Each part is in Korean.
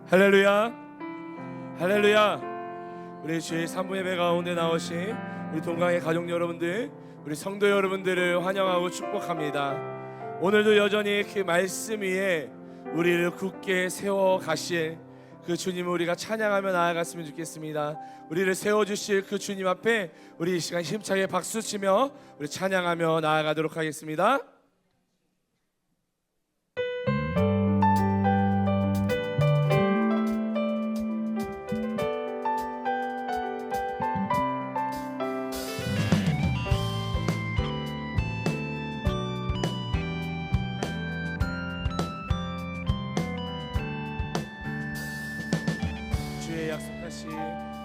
할렐루야, 할렐루야. 우리 주의 3부 예배 가운데 나오신 우리 동강의 가족 여러분들, 우리 성도 여러분들을 환영하고 축복합니다. 오늘도 여전히 그 말씀 위에 우리를 굳게 세워 가실 그 주님을 우리가 찬양하며 나아갔으면 좋겠습니다. 우리를 세워주실 그 주님 앞에 우리 이 시간 힘차게 박수치며 우리 찬양하며 나아가도록 하겠습니다.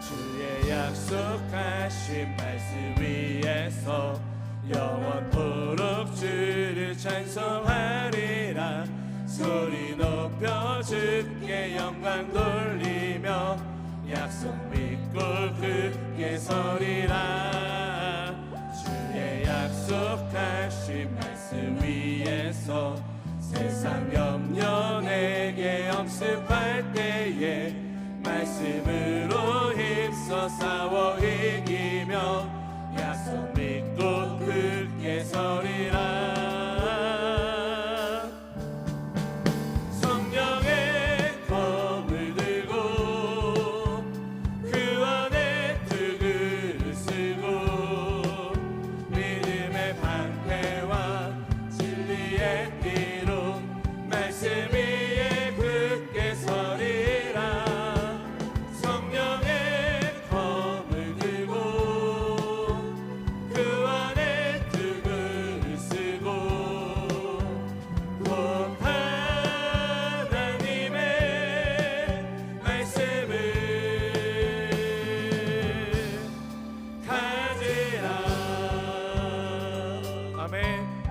주의 약속하신 말씀 위에서 영원토록 주를 찬송하리라. 소리 높여 주께 영광 돌리며 약속 믿고 굳게 서리라. 주의 약속하신 말씀 위에서 세상 염려 내게 엄습할 때에 말씀으로 힘써 싸워 이기며 약속 믿고 굳게 서리라. 성령의 검을 들고 그 안에 득을 쓰고 믿음의 방패와 진리의 띠로 말씀 위에 굳게 서리라.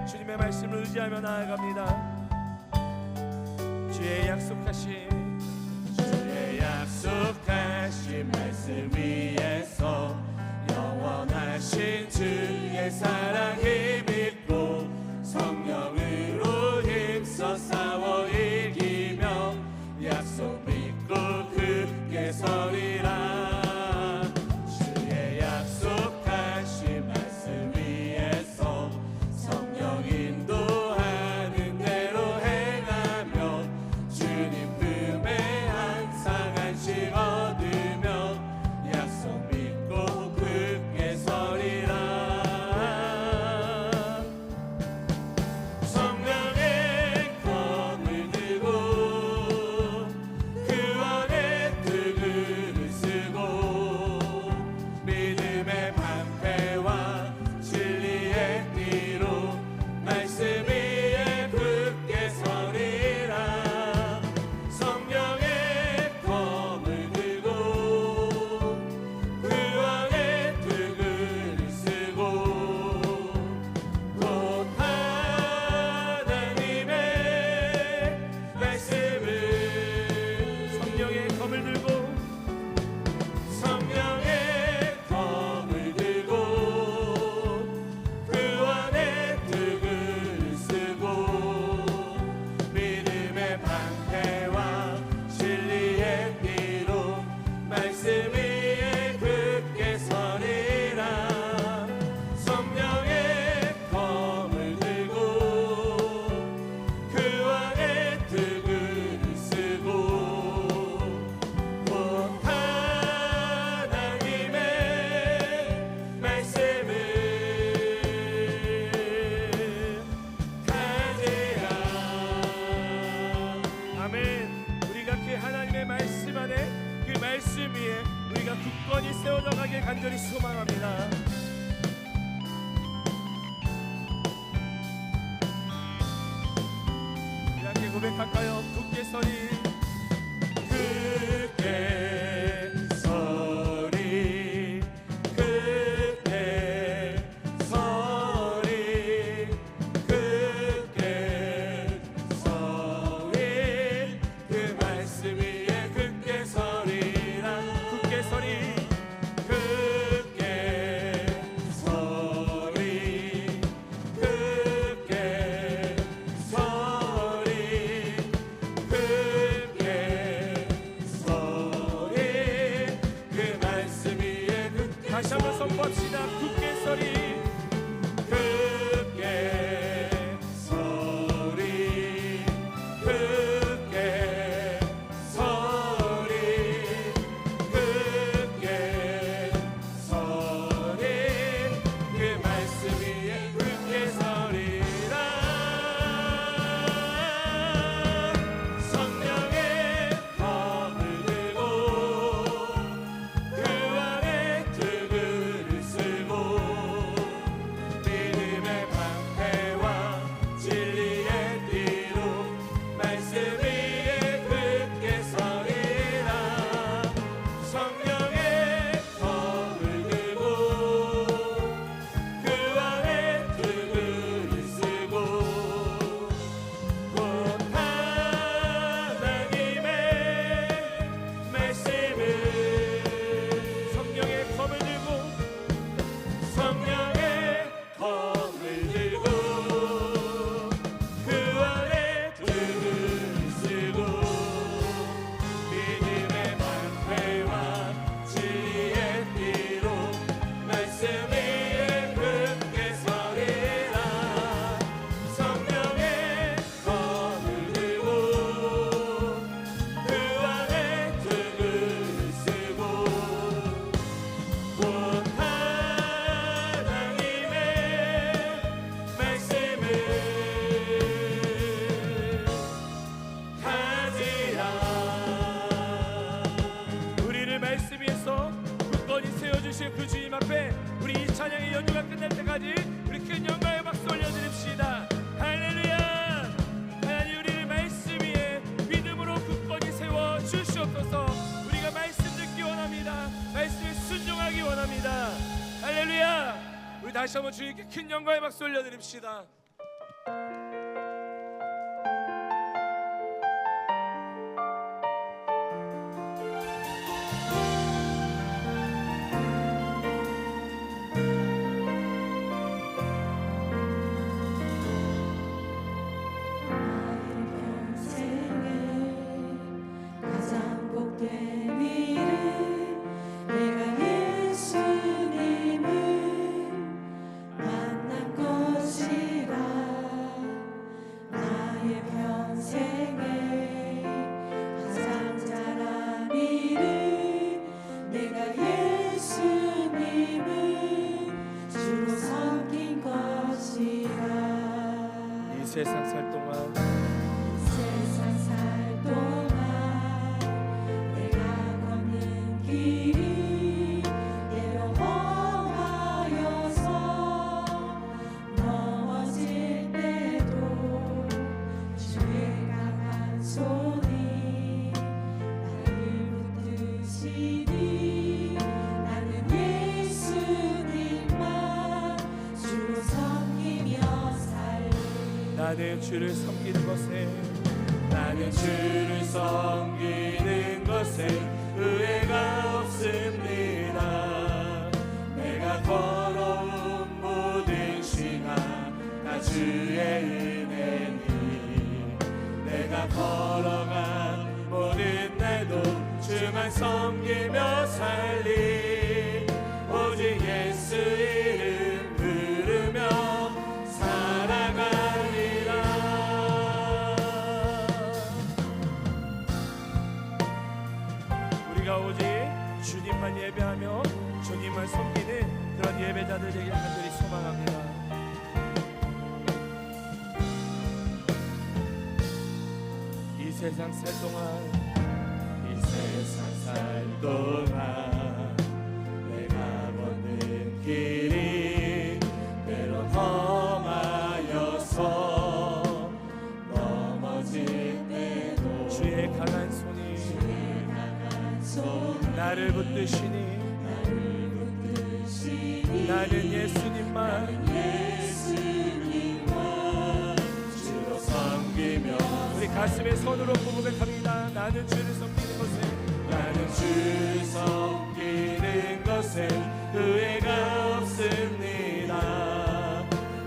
주님의 말씀을 의지하며 나아갑니다. 주의 약속하신 말씀 위에서 영원하신 주의 사랑을 믿고 성령으로 힘써 싸워 이기며 약속 믿고 굳게 서리라. 주의 약속하신 말씀 위에서 성령 인도하는 대로 행하며 주님 품에 항상 안식 얻으며 약속 믿고 굳게 서리라. 성령의 검을 들고 그 안에 득을 쓰고 믿음의 방패와 진리의 띠로 말씀 위에 굳게 서리라. 성령의 검을 들고 그 안에 득을 쓰고 곧 하나님의 말씀을 성령의 검을 들고 그 안에 득을 쓰고 믿음의 방패와 진리의 띠로 말씀 위에 굳게 서리라. 성령의 검을 들고 그 안에 득을 쓰고 곧 하나님의 말씀을 가지라. 아멘. 우리가 그 하나님의 말씀 안에 그 말씀 위에 우리가 굳건히 세워져 가길 간절히 소망합니다. 이렇게 고백할까요? 굳게 서리, 굳게 서리, 굳게 서리, 굳게 서리. 그 말씀 위에 굳게 서리라. 굳게 서리, 굳게 서리, 굳게 서리. 다시 한번 주님께 큰 영광의 박수 올려드립시다. 세상 살 동안 내가 걷는 길이 때로 험하여서 넘어질 때도 주의 강한 손이 나를 붙드시니 나는 예수님만 주로 섬기며 나는 주를 섬기는 것에 의외가 없습니다. 내가 걸어온 모든 시간 다 주의 은혜니 내가 걸어간 모든 날도 주만 섬기며 살리 오직 예수 이름 부르며 우리가 오직 주님만 예배하며 주님만 섬기는 그런 예배자들 되길 간절히 소망합니다. 이 세상 살 동안 내가 걷는 길이 때론 험하여서 넘어질 때도 주의 강한 손이 나를 붙드시니 나는 예수님만 주로 섬기며 우리 가슴에 손으로 고백합니다. 나는 주를 섬기는 것에 후회가 없습니다.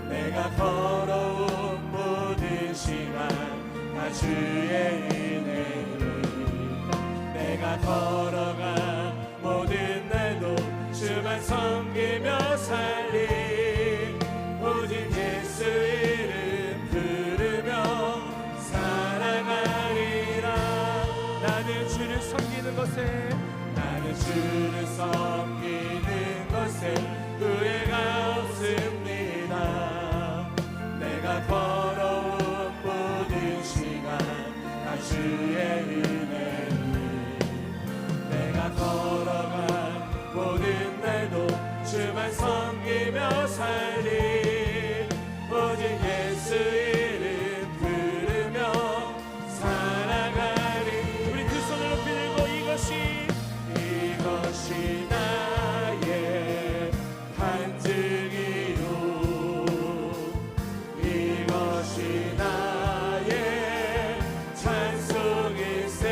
내가 걸어온 모든 시간 다 주의 은혜로 내가 걸어간 모든 날도 주만 섬기며 살리 오직 예수 이름 부르며 살아가리라. 나는 주를 섬기는 것에 후회가 없습니다. 내가 걸어온 모든 시간 다 주의 은혜 내가 걸어간 모든 날도 주만 섬기며 살리 오직 예수 이름 부르며 살아가리. 우리 두 손을 높이 들고 이것이 나의 간증이요 이것이 나의 찬송일세.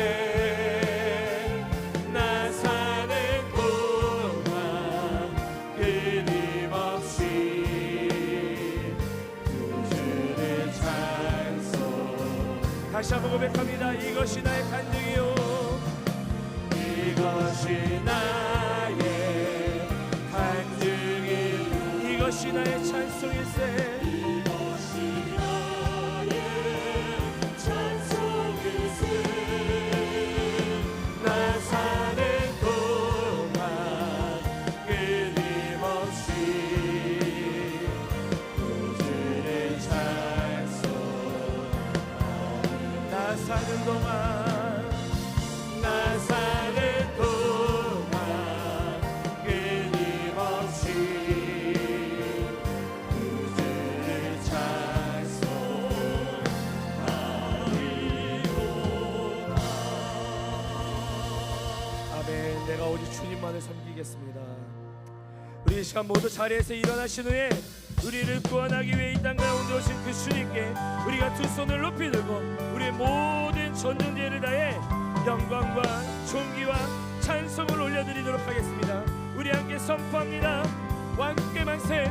나 사는 동안 끊임없이 주를 찬송. 다시 한번 고백합니다. 이것이 나의 간증이요 이것이 나의 간증이요 이것이 나의 찬송일세. 나 사는 동안 끊임없이 주를 찬송. 나 사는 동안 끊임없이 주를 찬송하리로다. 아멘. 내가 오직 주님만을 섬기겠습니다. 우리 우리 이 시간 모두 자리에서 일어나신 후에 우리를 구원하기 위해 이 땅 가운데 오신 그 주님께 우리가 두 손을 높이 들고 우리의 모든 전능지혜를 다해 영광과 존귀와 찬송을 올려드리도록 하겠습니다. 우리 함께 선포합니다. 왕께 만세.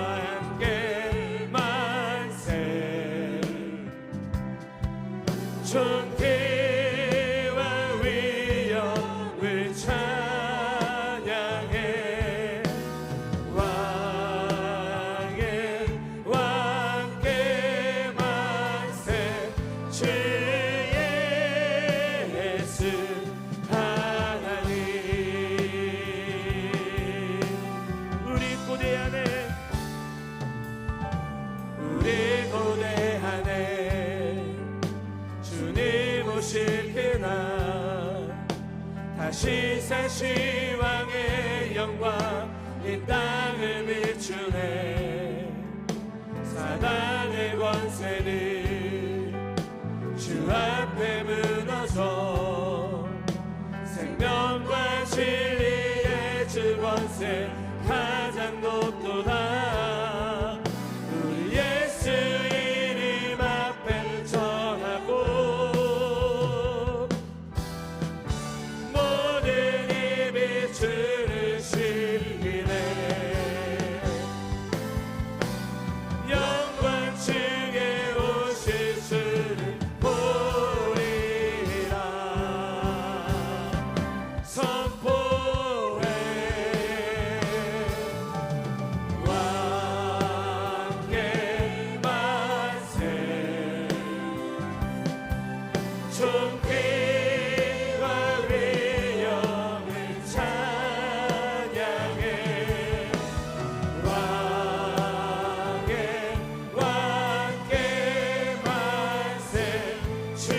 왕께 만세. 존귀와 위엄을 찬양해. 왕께 만세. 주 예수 하나님. 우리 고대 안에 주님 오실 그날 다시 사시 왕의 영광 이 땅을 비추네. 사단의 권세는 주 앞에 무너져 생명과 진리의 주 권세 가장 높도다. 우리 예수 이름 앞에 전하고 모든 입이 주를 시기네. 영광 중에 오실 주를 보리라. 선포해. 왕께 만세. 존귀와 위엄을 찬양해. 왕께 만세. 주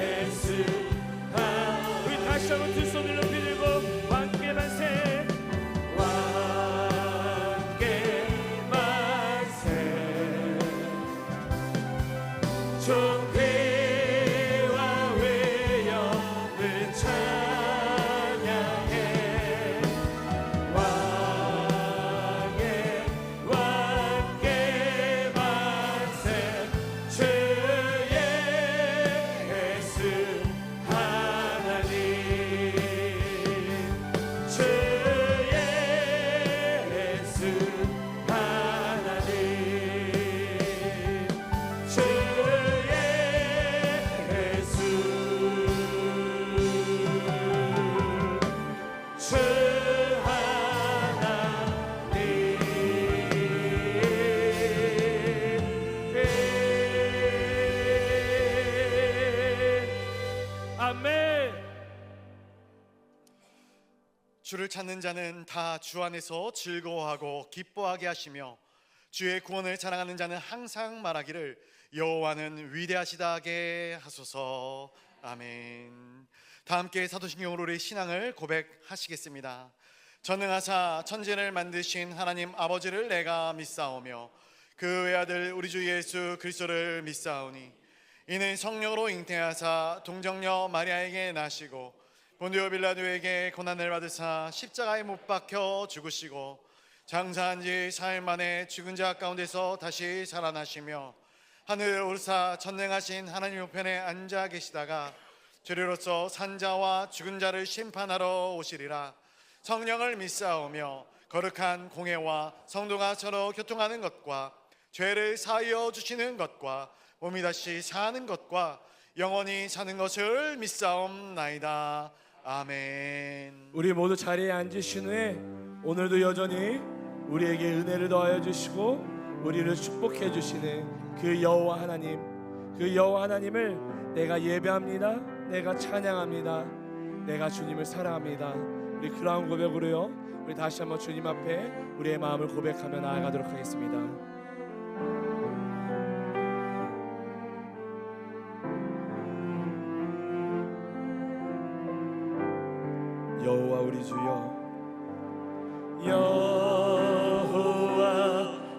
예수. 우리 다시 한번 두 손을 높이 들고 왕께 만세. 왕께 만세. 존귀와 위엄을 찬양해. 왕께 만세. 주 예수 하나님. 주 예수 하나님. 주 예수. 주 하나님. 아멘. 주를 찾는 자는 다 주 안에서 즐거워하고 기뻐하게 하시며 주의 구원을 자랑하는 자는 항상 말하기를 여호와는 위대하시다게 하소서. 아멘. 다 함께 사도신경으로 우리 신앙을 고백하시겠습니다. 전능하사 천지를 만드신 하나님 아버지를 내가 믿사오며 그 외아들 우리 주 예수 그리스도를 믿사오니 이는 성령으로 잉태하사 동정녀 마리아에게 나시고 본디오 빌라도에게 고난을 받으사 십자가에 못 박혀 죽으시고 장사한 지 사흘 만에 죽은 자 가운데서 다시 살아나시며 하늘에 오르사 전능하신 하나님 우편에 앉아 계시다가 죄로서 산자와 죽은 자를 심판하러 오시리라. 성령을 믿사오며 거룩한 공회와 성도가 서로 교통하는 것과 죄를 사하여 주시는 것과 몸이 다시 사는 것과 영원히 사는 것을 믿사옵나이다. 아멘. 우리 모두 자리에 앉으신 후에 오늘도 여전히 우리에게 은혜를 더하여 주시고 우리를 축복해 주시는 그 여호와 하나님, 그 여호와 하나님을 내가 예배합니다. 내가 찬양합니다. 내가 주님을 사랑합니다. 우리 그러한 고백으로요, 우리 다시 한번 주님 앞에 우리의 마음을 고백하며 나아가도록 하겠습니다. 여호와 우리 주여, 여호와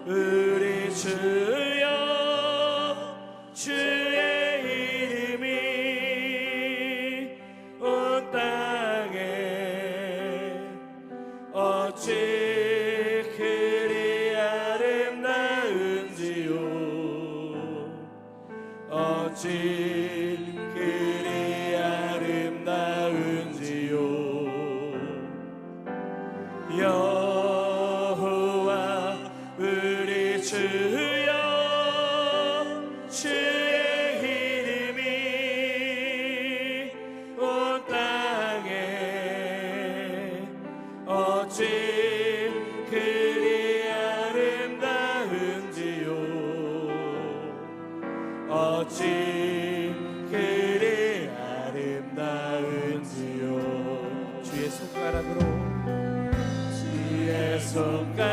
우리 주여, 주의 이름이 온 땅 어찌 그리 아름다운지요. 여호와 우리 주여, 주의 이름이 온 땅에 어찌 그리 아름다운지요. 어찌 그리 아름다운지요. 주의 손가락으로, 주의 손가락으로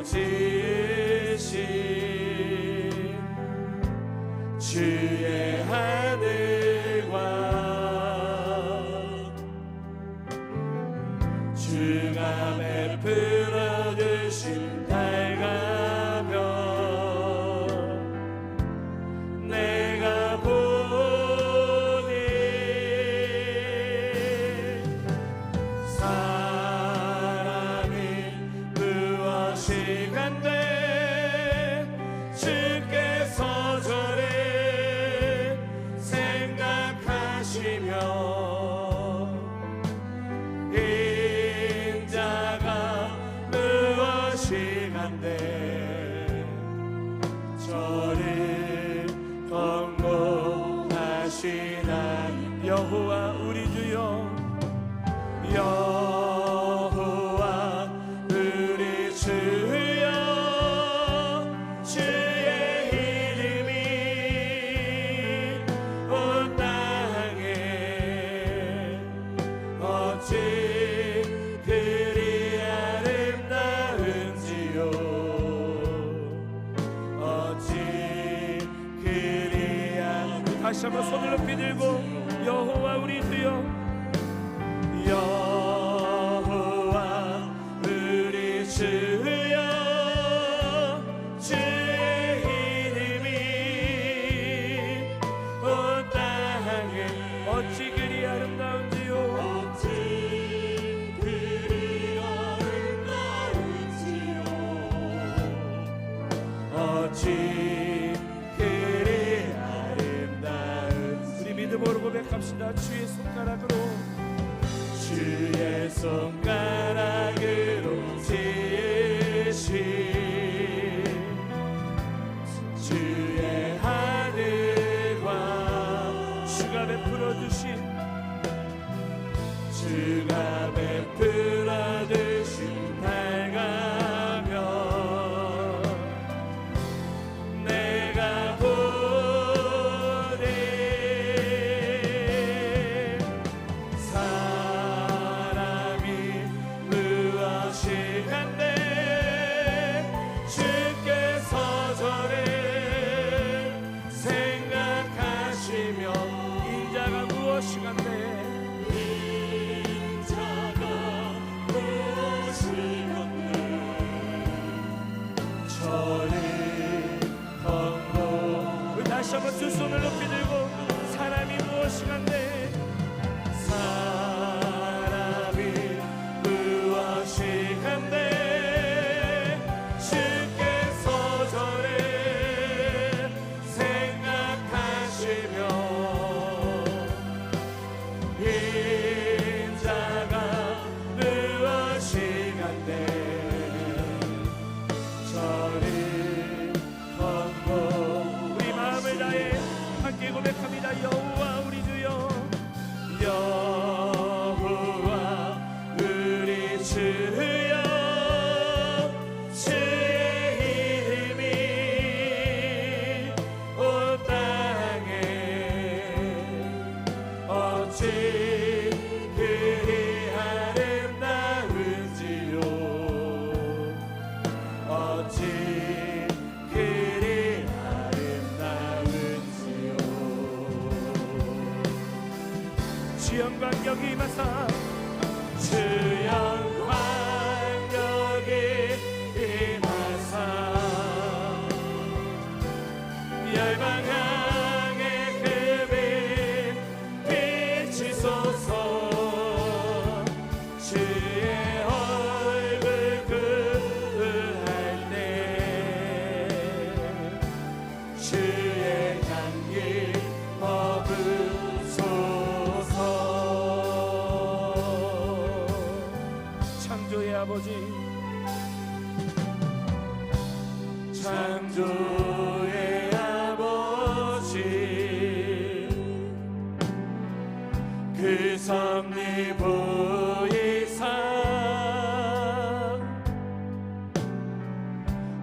지으신 주의 하늘과 주가 베풀어 주신 달과 별, 내가 보니 사람이 무엇이 간대 주께서 저를 생각하시며 인자가 무엇이 간대 저를 권고하시나. 여호와 우리 주여, 여호와 우리 주여, 주의 이름이 온 땅에 어찌 그리 아름다운지요. 어찌 그리 다시 한번 손을 높이 들고 여호와 우리 주여, 여호와 우리 주여, 주의 이름이 온 땅에 어찌 그리 아름다운지요. 어찌 그리 아름다운지요. 어찌 그리 아름다운. 우리 믿음으로 고백합시다. 주의 손가락으로, 주의 손가락으로 지으신 주의 하늘과 주가 베풀어 주신 주가 베풀어 주신 달과 별, 내가 보니 사람이 무엇이 간대 주께서 저를 생각하시며. 인자가 무엇이 간대 인자가 무엇이 간대 저를 권고. 우리 다시 한번 두 손을 높이 들고 사람이 무엇이 간대 사람이 무엇이 간대 주께서 저를 생각하시며 인자가 무엇이 간대 저를 권고. 우리 마음을 다해 함께 고백합니다. 여호와 우리 주여, 창조의 아버지 그 섭리 보이사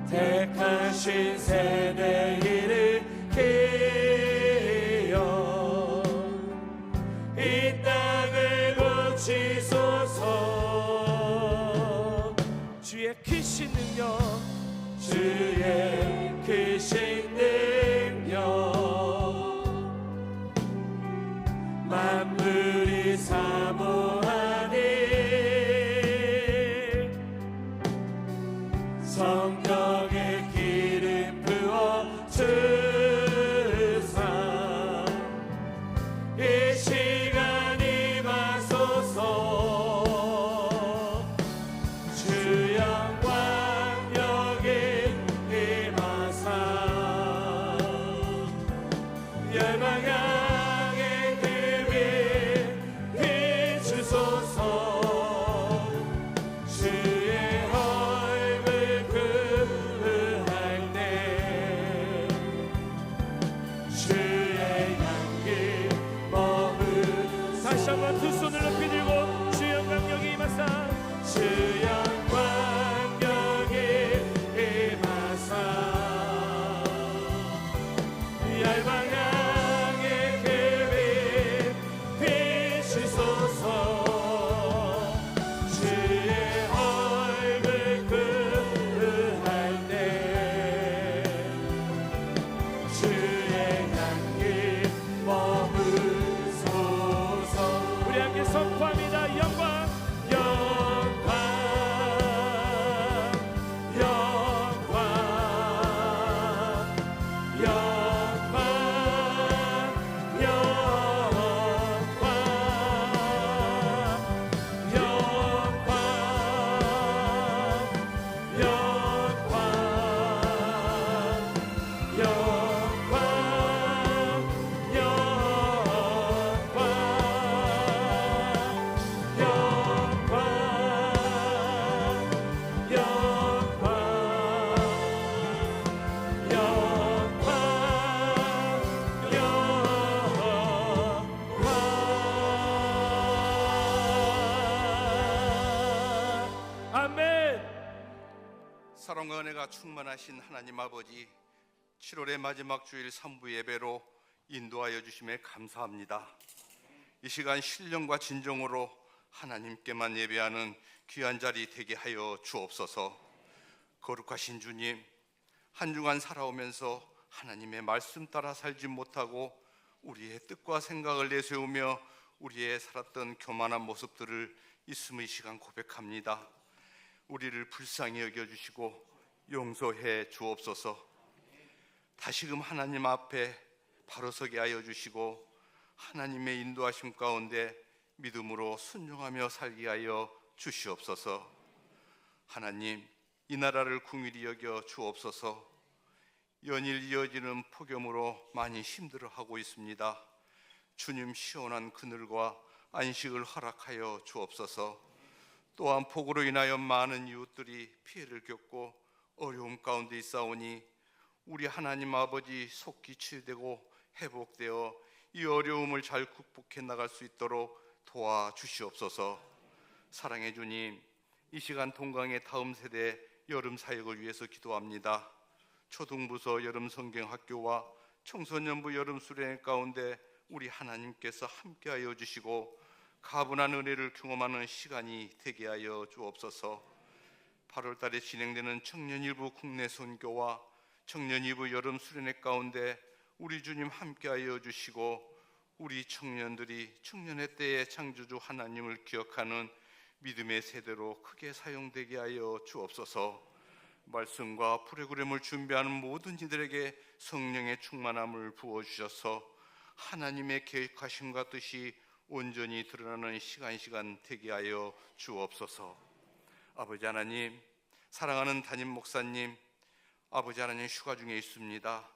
택하신 세대 일으키어 이 땅을 고치소서. 주의 크신 능력 주의 크신 능력 만물이 사모하니 성령의 기름 부어 주사 이 시간 임하소서. 주 영광 여기 임하사 열방 향해 그 빛 비추소서. 주의 얼굴 그할 때 주의 향기 머물. 다시 한번 두 손을 높이 들고 주 영광 여기 임하사 주 영광 여기 임하사 열방 향해 그 빛 비추소서. 주의 얼굴 그할 때 주의 향기 머물소서. 우리 함께 선포합니다. 영광 영광 영광 영광 영광 아멘. 사랑과 은혜가 충만하신 하나님 아버지, 7월의 마지막 주일 3부 예배로 인도하여 주심에 감사합니다. 이 시간 신령과 진정으로 하나님께만 예배하는 귀한 자리 되게 하여 주옵소서. 거룩하신 주님, 한 주간 살아오면서 하나님의 말씀 따라 살지 못하고 우리의 뜻과 생각을 내세우며 우리의 살았던 교만한 모습들을 있음의 시간 고백합니다. 우리를 불쌍히 여겨주시고 용서해 주옵소서. 다시금 하나님 앞에 바로 서게 하여 주시고 하나님의 인도하심 가운데 믿음으로 순종하며 살게 하여 주시옵소서. 하나님, 이 나라를 궁일히 여겨 주옵소서. 연일 이어지는 폭염으로 많이 힘들어하고 있습니다. 주님, 시원한 그늘과 안식을 허락하여 주옵소서. 또한 폭우로 인하여 많은 이웃들이 피해를 겪고 어려움 가운데 있사오니 우리 하나님 아버지 속히 치유되고 회복되어 이 어려움을 잘 극복해 나갈 수 있도록 도와주시옵소서. 사랑의 주님, 이 시간 동강의 다음 세대 여름 사역을 위해서 기도합니다. 초등부서 여름 성경학교와 청소년부 여름 수련회 가운데 우리 하나님께서 함께하여 주시고 가분한 은혜를 경험하는 시간이 되게 하여 주옵소서. 8월 달에 진행되는 청년 일부 국내 선교와 청년 2부 여름 수련회 가운데 우리 주님 함께하여 주시고 우리 청년들이 청년의 때의 창조주 하나님을 기억하는 믿음의 세대로 크게 사용되게 하여 주옵소서. 말씀과 프로그램을 준비하는 모든 이들에게 성령의 충만함을 부어주셔서 하나님의 계획하심과 뜻이 온전히 드러나는 시간 되게 하여 주옵소서. 아버지 하나님, 사랑하는 담임 목사님, 아버지 하나님 휴가 중에 있습니다.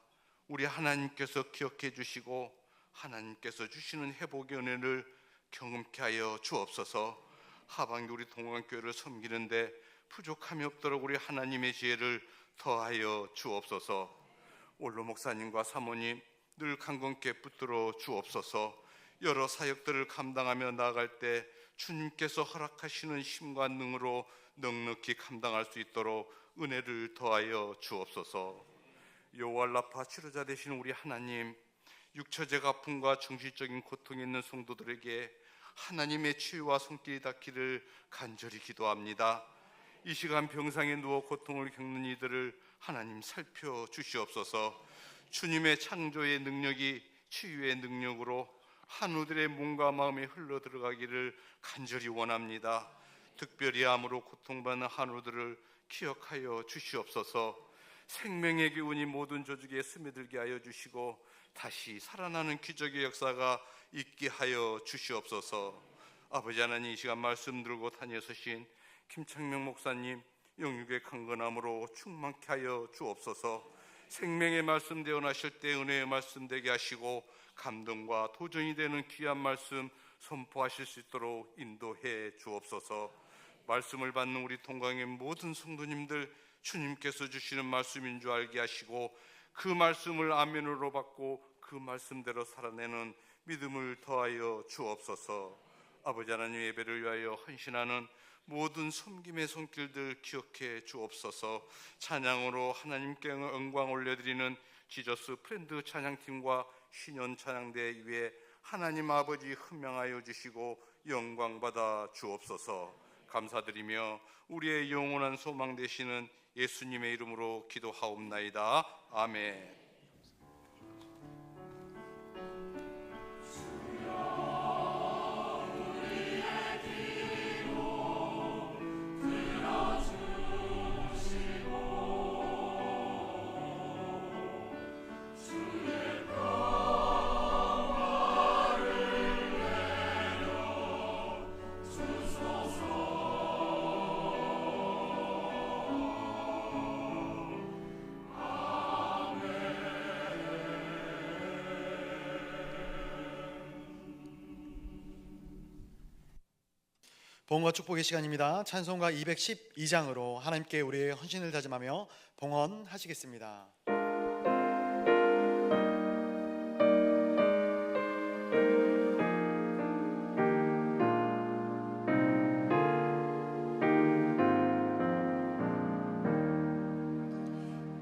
우리 하나님께서 기억해 주시고 하나님께서 주시는 회복의 은혜를 경험케 하여 주옵소서. 하반기 우리 동안교회를 섬기는데 부족함이 없도록 우리 하나님의 지혜를 더하여 주옵소서. 올로 목사님과 사모님 늘 강건케 붙들어 주옵소서. 여러 사역들을 감당하며 나아갈 때 주님께서 허락하시는 힘과 능으로 넉넉히 감당할 수 있도록 은혜를 더하여 주옵소서. 요알라파 치료자 되신 우리 하나님, 육체적 아픔과 정신적인 고통이 있는 성도들에게 하나님의 치유와 손길이 닿기를 간절히 기도합니다. 이 시간 병상에 누워 고통을 겪는 이들을 하나님 살펴주시옵소서. 주님의 창조의 능력이 치유의 능력으로 한우들의 몸과 마음에 흘러들어가기를 간절히 원합니다. 특별히 암으로 고통받는 한우들을 기억하여 주시옵소서. 생명의 기운이 모든 조직에 스며들게 하여 주시고 다시 살아나는 기적의 역사가 있게 하여 주시옵소서. 아버지 하나님, 이 시간 말씀 들고 다녀서신 김창명 목사님 영육의 강건함으로 충만케 하여 주옵소서. 생명의 말씀 대언하실 때 은혜의 말씀 되게 하시고 감동과 도전이 되는 귀한 말씀 선포하실 수 있도록 인도해 주옵소서. 말씀을 받는 우리 동강의 모든 성도님들 주님께서 주시는 말씀인 줄 알게 하시고 그 말씀을 아멘으로 받고 그 말씀대로 살아내는 믿음을 더하여 주옵소서. 아버지 하나님, 예배를 위하여 헌신하는 모든 섬김의 손길들 기억해 주옵소서. 찬양으로 하나님께 영광 올려드리는 지저스 프렌드 찬양팀과 신년 찬양대 위에 하나님 아버지 흠명하여 주시고 영광 받아 주옵소서. 감사드리며 우리의 영원한 소망 되시는 예수님의 이름으로 기도하옵나이다. 아멘. 봉헌과 축복의 시간입니다. 찬송가 212장으로 하나님께 우리의 헌신을 다짐하며 봉헌하시겠습니다.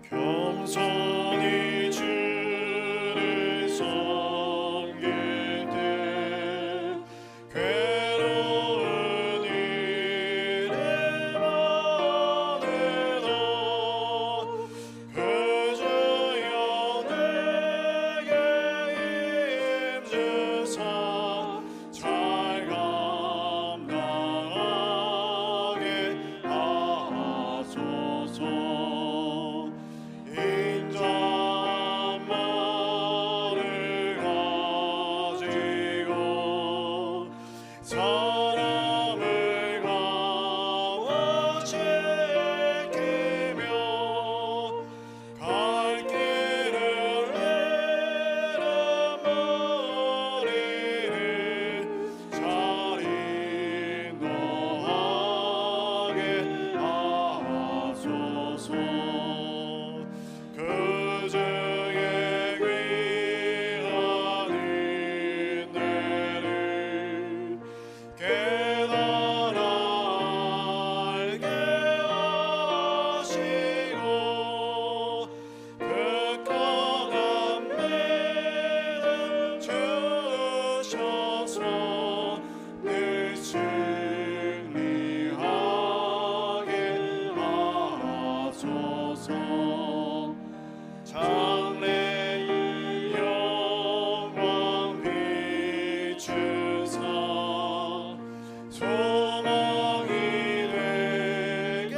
겸손히 주를 섬길 때 괴로운 일에 많으나 그저여 내게 임주사 잘 감당하게 하소서. 인자만을 가지고 사람을 강화시키며 갈 길을 잃은 머리를 잘 인도하게 하소서. 그저의 귀한 인내를 깨달아 알게 하시고 굳건한 믿음 주셔서 늘 승리하게 하소서. 장래의 영광 비추사 소망이 되게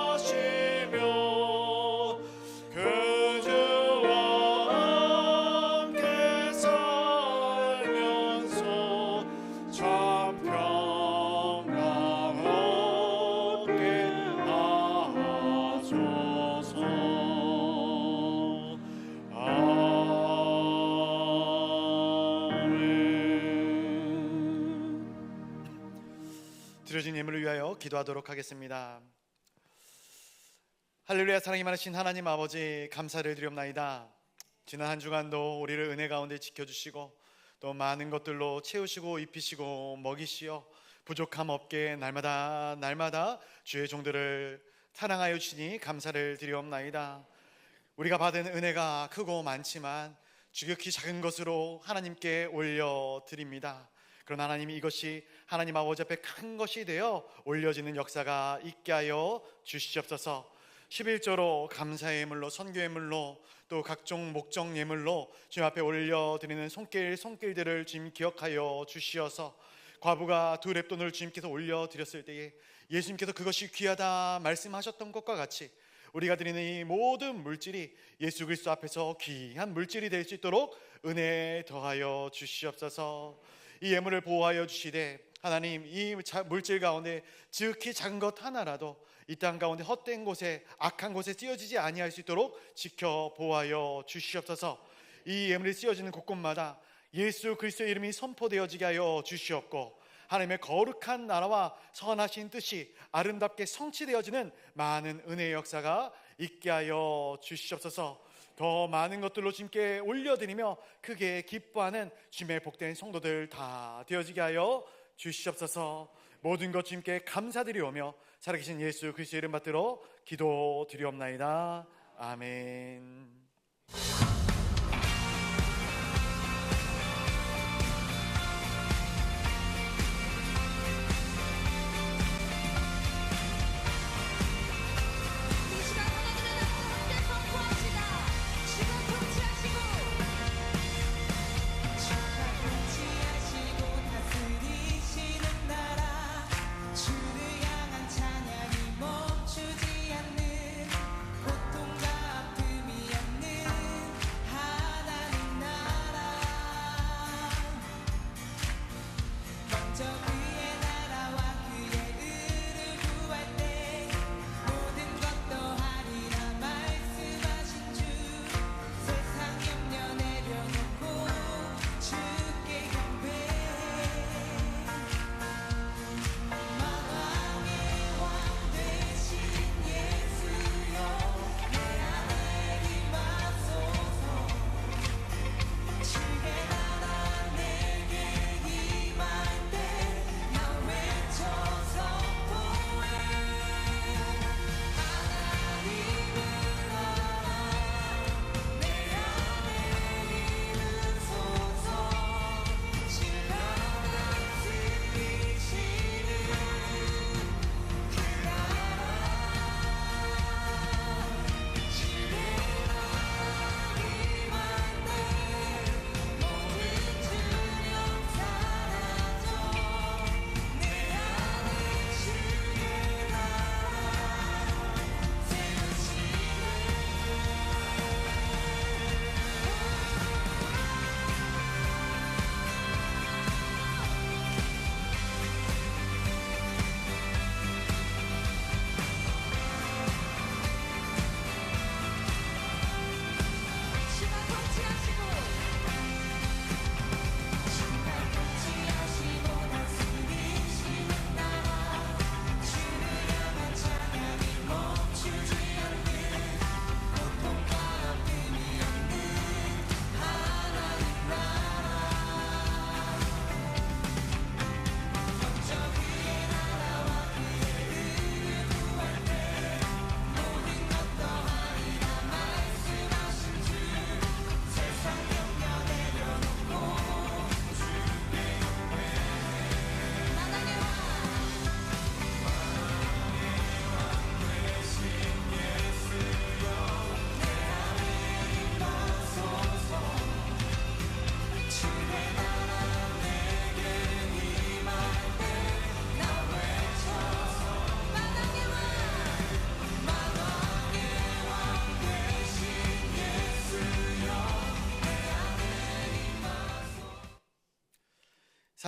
하시며 그 주와 함께 살면서 참 평강 얻게 하소서. 드려진 예물을 위하여 기도하도록 하겠습니다. 할렐루야. 사랑이 많으신 하나님 아버지, 감사를 드립나이다. 지난 한 주간도 우리를 은혜 가운데 지켜주시고 또 많은 것들로 채우시고 입히시고 먹이시어 부족함 없게 날마다 주의 종들을 사랑하여 주시니 감사를 드리옵나이다. 우리가 받은 은혜가 크고 많지만 지극히 작은 것으로 하나님께 올려드립니다. 그러나 하나님이 이것이 하나님 아버지 앞에 큰 것이 되어 올려지는 역사가 있게 하여 주시옵소서. 11조로 감사의 예물로, 선교 예물로, 또 각종 목적 예물로 주님 앞에 올려드리는 손길들을 주님 기억하여 주시어서 과부가 2렙돈을 주님께서 올려드렸을 때에 예수님께서 그것이 귀하다 말씀하셨던 것과 같이 우리가 드리는 이 모든 물질이 예수 그리스도 앞에서 귀한 물질이 될 수 있도록 은혜 더하여 주시옵소서. 이 예물을 보호하여 주시되 하나님, 이 물질 가운데 지극히 작은 것 하나라도 이 땅 가운데 헛된 곳에, 악한 곳에 쓰여지지 아니할 수 있도록 지켜 보호하여 주시옵소서. 이 예물이 쓰여지는 곳곳마다 예수 그리스도의 이름이 선포되어지게 하여 주시옵고 하나님의 거룩한 나라와 선하신 뜻이 아름답게 성취되어지는 많은 은혜의 역사가 있게 하여 주시옵소서. 더 많은 것들로 주님께 올려드리며 크게 기뻐하는 주님의 복된 성도들 다 되어지게 하여 주시옵소서. 모든 것 주님께 감사드리오며 살아계신 예수 그리스도의 이름 받들어 기도드리옵나이다. 아멘.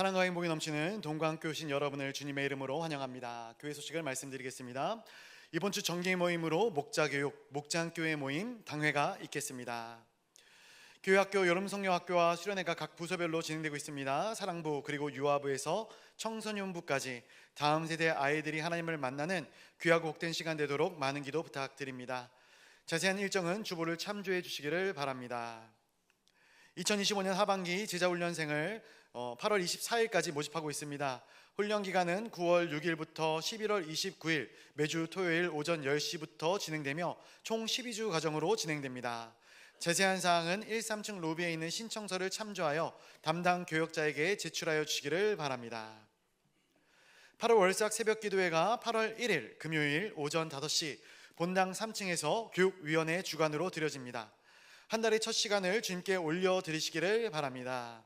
사랑과 행복이 넘치는 동광교신 여러분을 주님의 이름으로 환영합니다. 교회 소식을 말씀드리겠습니다. 이번 주 정기 모임으로 목자교육, 목장교회 모임 당회가 있겠습니다. 교회학교 여름성령학교와 수련회가 각 부서별로 진행되고 있습니다. 사랑부 그리고 유아부에서 청소년부까지 다음 세대 아이들이 하나님을 만나는 귀하고 복된 시간 되도록 많은 기도 부탁드립니다. 자세한 일정은 주보를 참조해 주시기를 바랍니다. 2025년 하반기 제자훈련생을 8월 24일까지 모집하고 있습니다. 훈련 기간은 9월 6일부터 11월 29일 매주 토요일 오전 10시부터 진행되며 총 12주 과정으로 진행됩니다. 자세한 사항은 1~3층 로비에 있는 신청서를 참조하여 담당 교역자에게 제출하여 주시기를 바랍니다. 8월 월삭 새벽기도회가 8월 1일 금요일 오전 5시 본당 3층에서 교육위원회 주관으로 드려집니다. 한 달의 첫 시간을 주님께 올려드리시기를 바랍니다.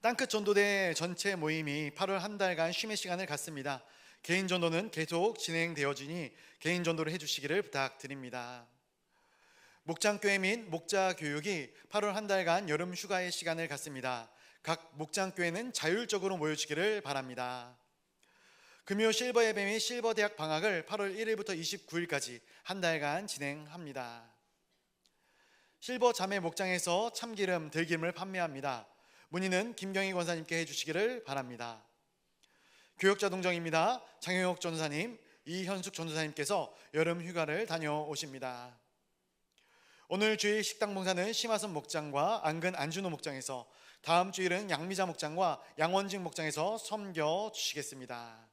땅끝 전도대 전체 모임이 8월 한 달간 쉼의 시간을 갖습니다. 개인 전도는 계속 진행되어지니 개인 전도를 해주시기를 부탁드립니다. 목장교회 및 목자교육이 8월 한 달간 여름 휴가의 시간을 갖습니다. 각 목장교회는 자율적으로 모여주기를 바랍니다. 금요 실버 예배 및 실버 대학 방학을 8월 1일부터 29일까지 한 달간 진행합니다. 실버 자매 목장에서 참기름, 들기름을 판매합니다. 문의는 김경희 권사님께 해주시기를 바랍니다. 교역자 동정입니다. 장영혁 전도사님, 이현숙 전도사님께서 여름 휴가를 다녀오십니다. 오늘 주일 식당 봉사는 심화선 목장과 안근 안준호 목장에서, 다음 주일은 양미자 목장과 양원직 목장에서 섬겨 주시겠습니다.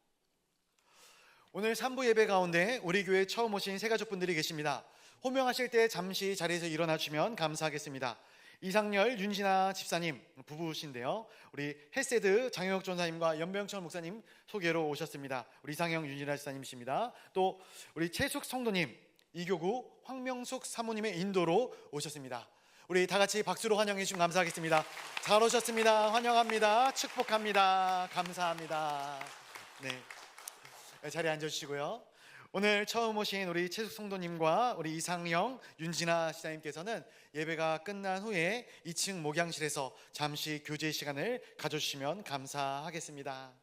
오늘 3부 예배 가운데 우리 교회 처음 오신 새가족분들이 계십니다. 호명하실 때 잠시 자리에서 일어나 주시면 감사하겠습니다. 이상열, 윤진아 집사님 부부신데요. 우리 헬세드 장영혁 전사님과 연병철 목사님 소개로 오셨습니다. 우리 이상형, 윤진아 집사님이십니다. 또 우리 최숙 성도님, 이교구 황명숙 사모님의 인도로 오셨습니다. 우리 다 같이 박수로 환영해 주시면 감사하겠습니다. 잘 오셨습니다. 환영합니다. 축복합니다. 감사합니다. 네, 자리에 앉아주시고요. 오늘 처음 오신 우리 최숙 성도님과 우리 이상형, 윤진아 시장님께서는 예배가 끝난 후에 2층 목양실에서 잠시 교제 시간을 가져주시면 감사하겠습니다.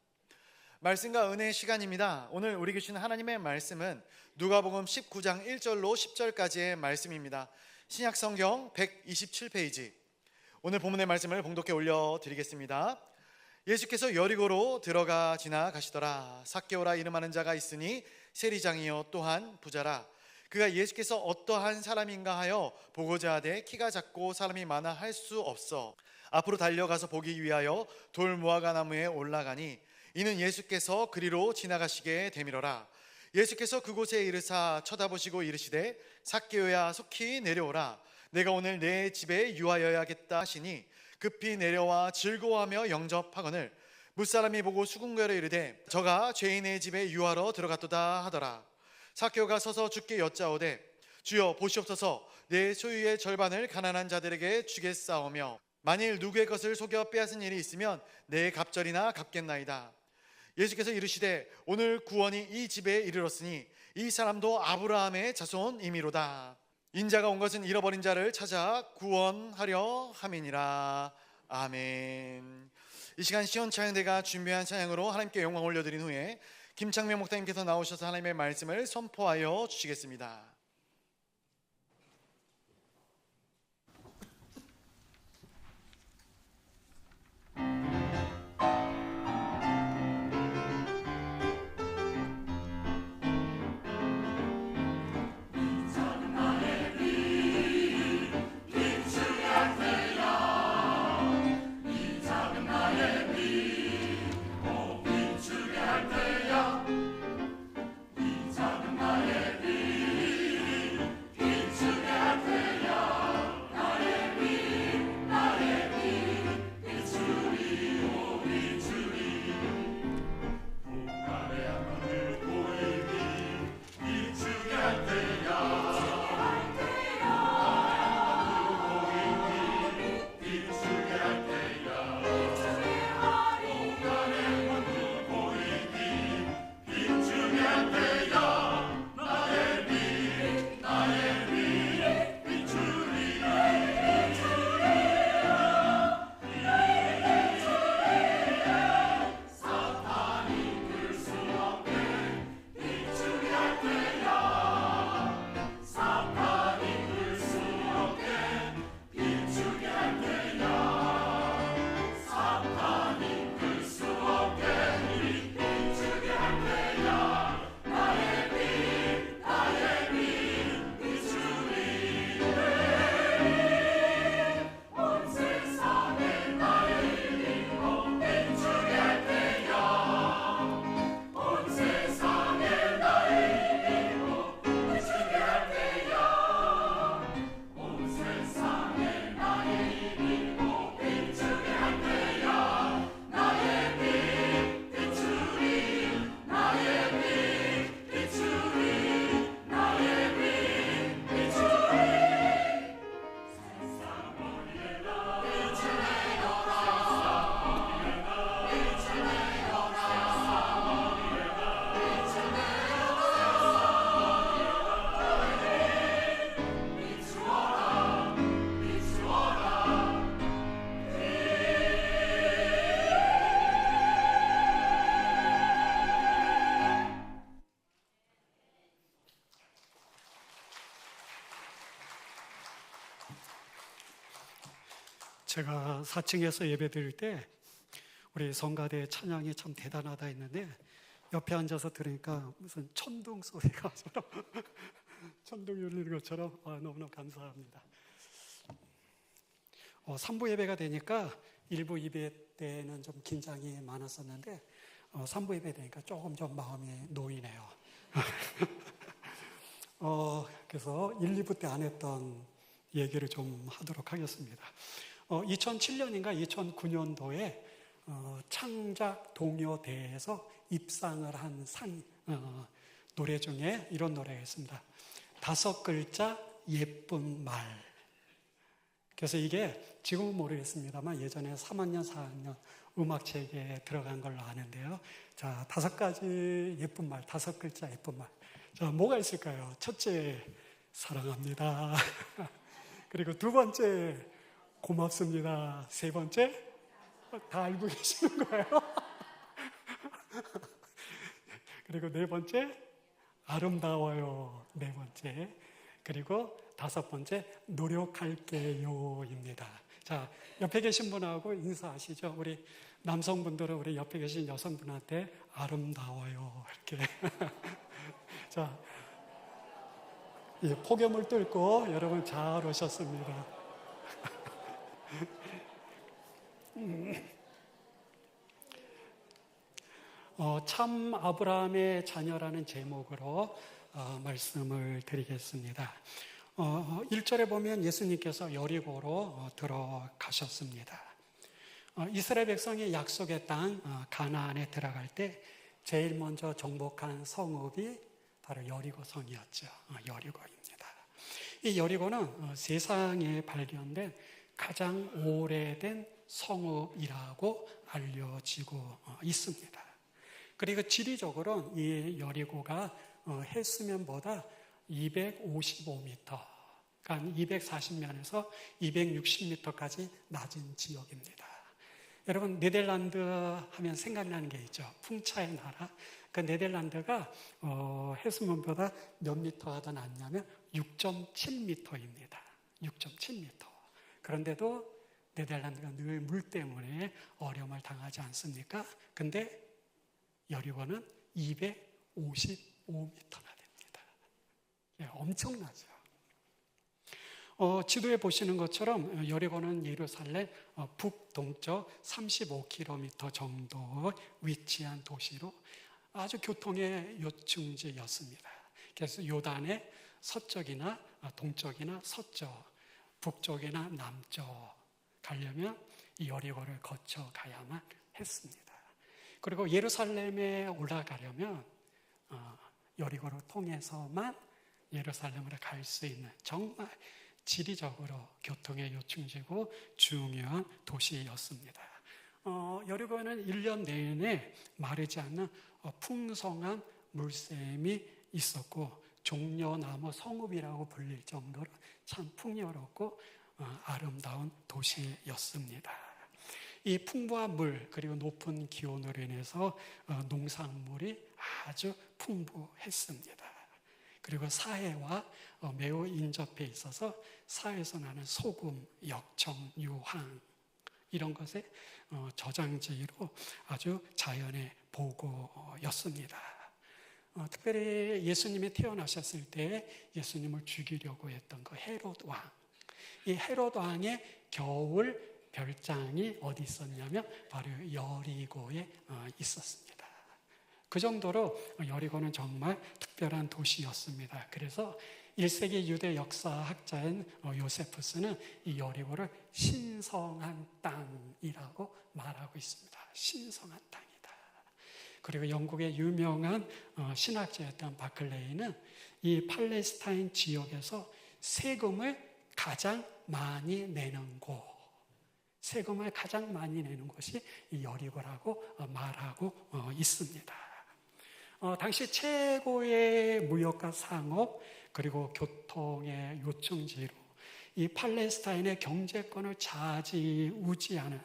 말씀과 은혜의 시간입니다. 오늘 우리에게 주신 하나님의 말씀은 누가복음 19장 1절로 10절까지의 말씀입니다. 신약성경 127페이지, 오늘 본문의 말씀을 봉독해 올려드리겠습니다. 예수께서 여리고로 들어가 지나가시더라. 삭개오라 이름하는 자가 있으니 세리장이요 또한 부자라. 그가 예수께서 어떠한 사람인가 하여 보고자 하되 키가 작고 사람이 많아 할 수 없어 앞으로 달려가서 보기 위하여 돌 무화과 나무에 올라가니 이는 예수께서 그리로 지나가시게 되밀어라. 예수께서 그곳에 이르사 쳐다보시고 이르시되 삭개오야 속히 내려오라. 내가 오늘 내 집에 유하여야겠다 하시니 급히 내려와 즐거워하며 영접하거늘 무사람이 보고 수군거려 이르되 저가 죄인의 집에 유하러 들어갔도다 하더라. 삭개오가 서서 주께 여짜오되 주여 보시옵소서, 내 소유의 절반을 가난한 자들에게 주겠사오며 만일 누구의 것을 속여 빼앗은 일이 있으면 내 갑절이나 갚겠나이다. 예수께서 이르시되 오늘 구원이 이 집에 이르렀으니 이 사람도 아브라함의 자손이미로다. 인자가 온 것은 잃어버린 자를 찾아 구원하려 함이니라. 아멘. 이 시간 시온 찬양대가 준비한 찬양으로 하나님께 영광 올려드린 후에 김창명 목사님께서 나오셔서 하나님의 말씀을 선포하여 주시겠습니다. 이 작은 나의 빛 제가 4층에서 예배 드릴 때 우리 성가대 찬양이 참 대단하다 했는데 옆에 앉아서 들으니까 무슨 천둥 소리가 천둥이 울리는 것처럼 너무너무 감사합니다. 3부 예배가 되니까 1부 예배 때는 좀 긴장이 많았었는데 3부 예배 되니까 조금 좀 마음이 놓이네요. 그래서 1, 2부 때 안 했던 얘기를 좀 하도록 하겠습니다. 2007년인가 2009년도에 창작 동요대회에서 입상을 한 노래 중에 이런 노래가 있습니다. 5글자 예쁜 말. 그래서 이게 지금은 모르겠습니다만 예전에 3학년, 4학년 음악책에 들어간 걸로 아는데요. 자, 5가지 예쁜 말, 5글자 예쁜 말. 자, 뭐가 있을까요? 첫째, 사랑합니다. 그리고 두 번째, 고맙습니다. 세 번째, 다 알고 계시는 거예요. 그리고 네 번째, 아름다워요. 네 번째. 그리고 5번째, 노력할게요입니다. 자, 옆에 계신 분하고 인사하시죠. 우리 남성분들은 우리 옆에 계신 여성분한테 아름다워요. 이렇게. 자, 예, 폭염을 뚫고 여러분 잘 오셨습니다. 참 아브라함의 자녀라는 제목으로 말씀을 드리겠습니다. 1절에 보면 예수님께서 여리고로 들어가셨습니다. 이스라엘 백성이 약속의 땅 가나안에 들어갈 때 제일 먼저 정복한 성읍이 바로 여리고성이었죠. 여리고입니다. 이 여리고는 세상에 발견된 가장 오래된 성읍이라고 알려지고 있습니다. 그리고 지리적으로 이 여리고가 해수면보다 255m, 그러니까 240면에서 260m까지 낮은 지역입니다. 여러분, 네덜란드 하면 생각나는 게 있죠. 풍차의 나라. 그 네덜란드가 해수면보다 몇 미터가 더 낮냐면 6.7m입니다. 6.7m. 그런데도 네덜란드가 늘 물 때문에 어려움을 당하지 않습니까? 근데 여리고는 255m나 됩니다. 예, 엄청나죠. 지도에 보시는 것처럼 여리고는 예루살렘 북동쪽 35km 정도 위치한 도시로 아주 교통의 요충지였습니다. 그래서 요단의 서쪽이나 동쪽이나 서쪽, 북쪽이나 남쪽 가려면 이 여리고를 거쳐 가야만 했습니다. 그리고 예루살렘에 올라가려면 여리고를 통해서만 예루살렘으로 갈 수 있는 정말 지리적으로 교통의 요충지고 중요한 도시였습니다. 여리고에는 1년 내내 마르지 않는 풍성한 물샘이 있었고 종려나무 성읍이라고 불릴 정도로 참 풍요롭고 아름다운 도시였습니다. 이 풍부한 물 그리고 높은 기온으로 인해서 농산물이 아주 풍부했습니다. 그리고 사해와 매우 인접해 있어서 사해에서 나는 소금, 역청, 유황 이런 것의 저장지로 아주 자연의 보고였습니다. 특별히 예수님이 태어나셨을 때 예수님을 죽이려고 했던 그 헤롯 왕, 이 헤롯 왕의 겨울 별장이 어디 있었냐면 바로 여리고에 있었습니다. 그 정도로 여리고는 정말 특별한 도시였습니다. 그래서 1세기 유대 역사학자인 요세푸스는 이 여리고를 신성한 땅이라고 말하고 있습니다. 신성한 땅이다. 그리고 영국의 유명한 신학자였던 바클레이는 이 팔레스타인 지역에서 세금을 가장 많이 내는 곳, 세금을 가장 많이 내는 곳이 이 여리고라고 말하고 있습니다. 당시 최고의 무역과 상업 그리고 교통의 요충지로 이 팔레스타인의 경제권을 좌지우지하는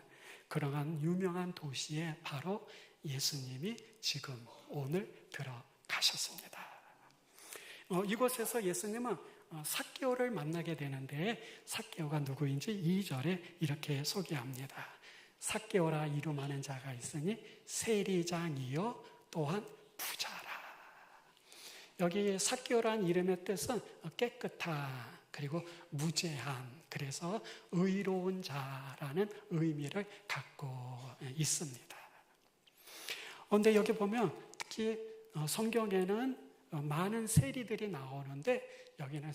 그러한 유명한 도시에 바로 예수님이 지금 오늘 들어가셨습니다. 이곳에서 예수님은 삭개오를 만나게 되는데 삭개오가 누구인지 2절에 이렇게 소개합니다. 삭개오라 이름하는 자가 있으니 세리장이요 또한 부자라. 여기 삭개오라는 이름의 뜻은 깨끗한, 그리고 무죄한, 그래서 의로운 자라는 의미를 갖고 있습니다. 그런데 여기 보면 특히 성경에는 많은 세리들이 나오는데 여기는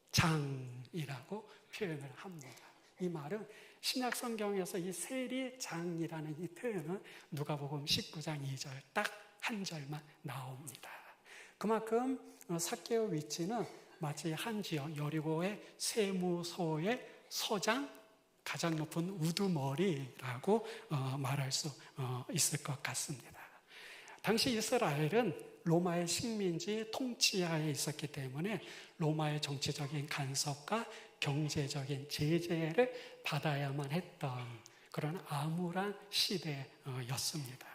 세리장이라고 표현을 합니다. 이 말은 신약 성경에서 이 세리장이라는 이 표현은 누가복음 19장 2절 딱 한 절만 나옵니다. 그만큼 삭개오 위치는 마치 한 지역 여리고의 세무소의 서장, 가장 높은 우두머리라고 말할 수 있을 것 같습니다. 당시 이스라엘은 로마의 식민지 통치하에 있었기 때문에 로마의 정치적인 간섭과 경제적인 제재를 받아야만 했던 그런 암울한 시대였습니다.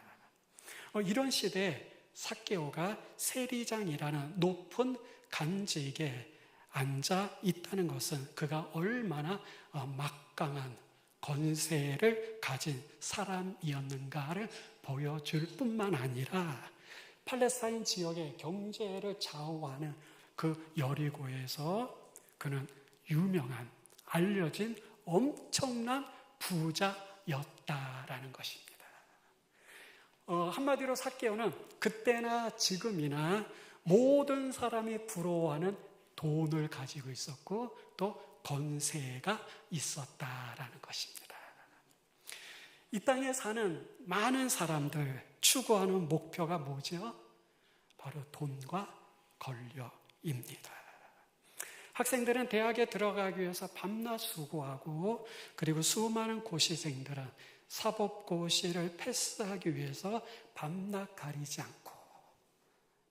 이런 시대에 삭개오가 세리장이라는 높은 간직에 앉아 있다는 것은 그가 얼마나 막강한 권세를 가진 사람이었는가를 보여줄 뿐만 아니라 팔레스타인 지역의 경제를 좌우하는 그 여리고에서 그는 유명한, 알려진 엄청난 부자였다라는 것입니다. 한마디로 삭개오는 그때나 지금이나 모든 사람이 부러워하는 돈을 가지고 있었고 또 권세가 있었다라는 것입니다. 이 땅에 사는 많은 사람들 추구하는 목표가 뭐죠? 바로 돈과 권력입니다. 학생들은 대학에 들어가기 위해서 밤낮 수고하고 그리고 수많은 고시생들은 사법고시를 패스하기 위해서 밤낮 가리지 않고